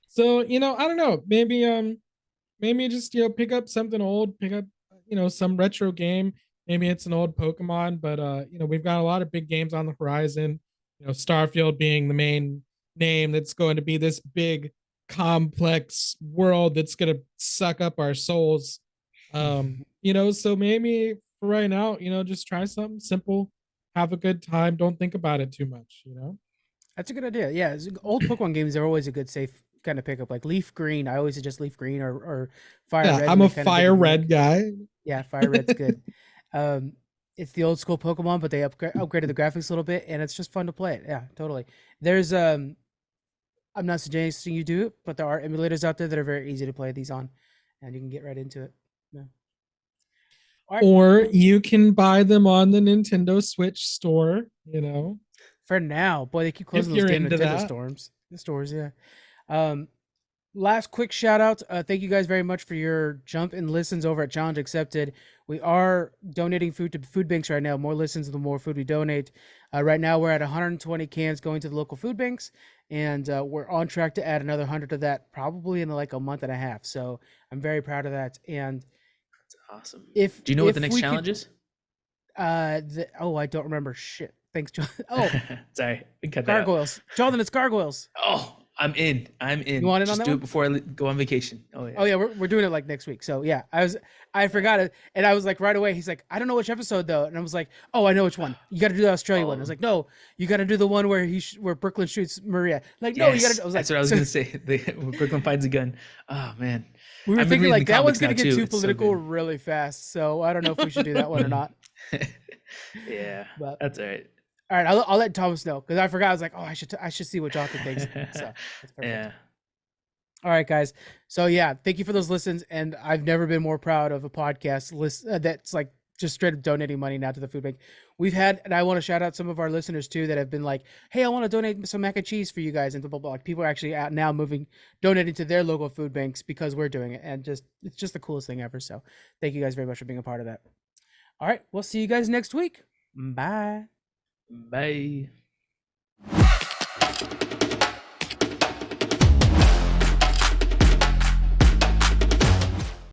So you know, I don't know, maybe just, you know, pick up something old, pick up, you know, some retro game. Maybe it's an old Pokemon, but you know, we've got a lot of big games on the horizon. You know, Starfield being the main name that's going to be this big complex world that's going to suck up our souls. You know, so maybe for right now, you know, just try something simple, have a good time, don't think about it too much, you know. That's a good idea. Yeah, old Pokemon games are always a good safe kind of pickup. Like Leaf Green, I always suggest Leaf Green or Fire Yeah, Red. I'm when a they kinda did the Fire Red remake. guy. Yeah, Fire Red's good. It's the old school Pokemon, but they upgraded the graphics a little bit, and it's just fun to play it. Yeah, totally. There's I'm not suggesting you do it, but there are emulators out there that are very easy to play these on, and you can get right into it. Yeah. All right. Or you can buy them on the Nintendo Switch store, you know. For now, boy, they keep If closing those you're damn into Nintendo that. stores. Yeah. Um, last quick shout out. Thank you guys very much for your jump in listens over at Challenge Accepted. We are donating food to food banks right now. More listens, the more food we donate. Right now, we're at 120 cans going to the local food banks, and we're on track to add another 100 to that probably in like a month and a half. So I'm very proud of that. And That's awesome. do you know what the next challenge is? I don't remember. Shit. Thanks, John. Oh, sorry, we cut that out. gargoyles. Jonathan, it's gargoyles. Oh, I'm in. You want in on Just that do one? it before I go on vacation. Oh yeah. Oh yeah, we're doing it like next week. So yeah, I forgot it, and I was like right away. He's like, I don't know which episode though, and I was like, oh, I know which one. You got to do the Australia one. I was like, no, you got to do the one where where Brooklyn shoots Maria. Like, no, you got to. I was like, that's what I was gonna say. Brooklyn finds a gun. Oh man. We were I've been thinking reading like the that one's comics gonna now, get too. too It's so political good. really fast. So I don't know if we should do that one or not. Yeah, But that's all right. all right, I'll let Thomas know because I forgot. I was like, oh, I should see what Jonathan thinks. So that's perfect. Yeah. All right, guys. So yeah, thank you for those listens, and I've never been more proud of a podcast that's like just straight up donating money now to the food bank. We've had, and I want to shout out some of our listeners too that have been like, "Hey, I want to donate some mac and cheese for you guys," and blah blah blah. Like people are actually out now donating to their local food banks because we're doing it, and it's just the coolest thing ever. So thank you guys very much for being a part of that. All right, we'll see you guys next week. Bye. Bye.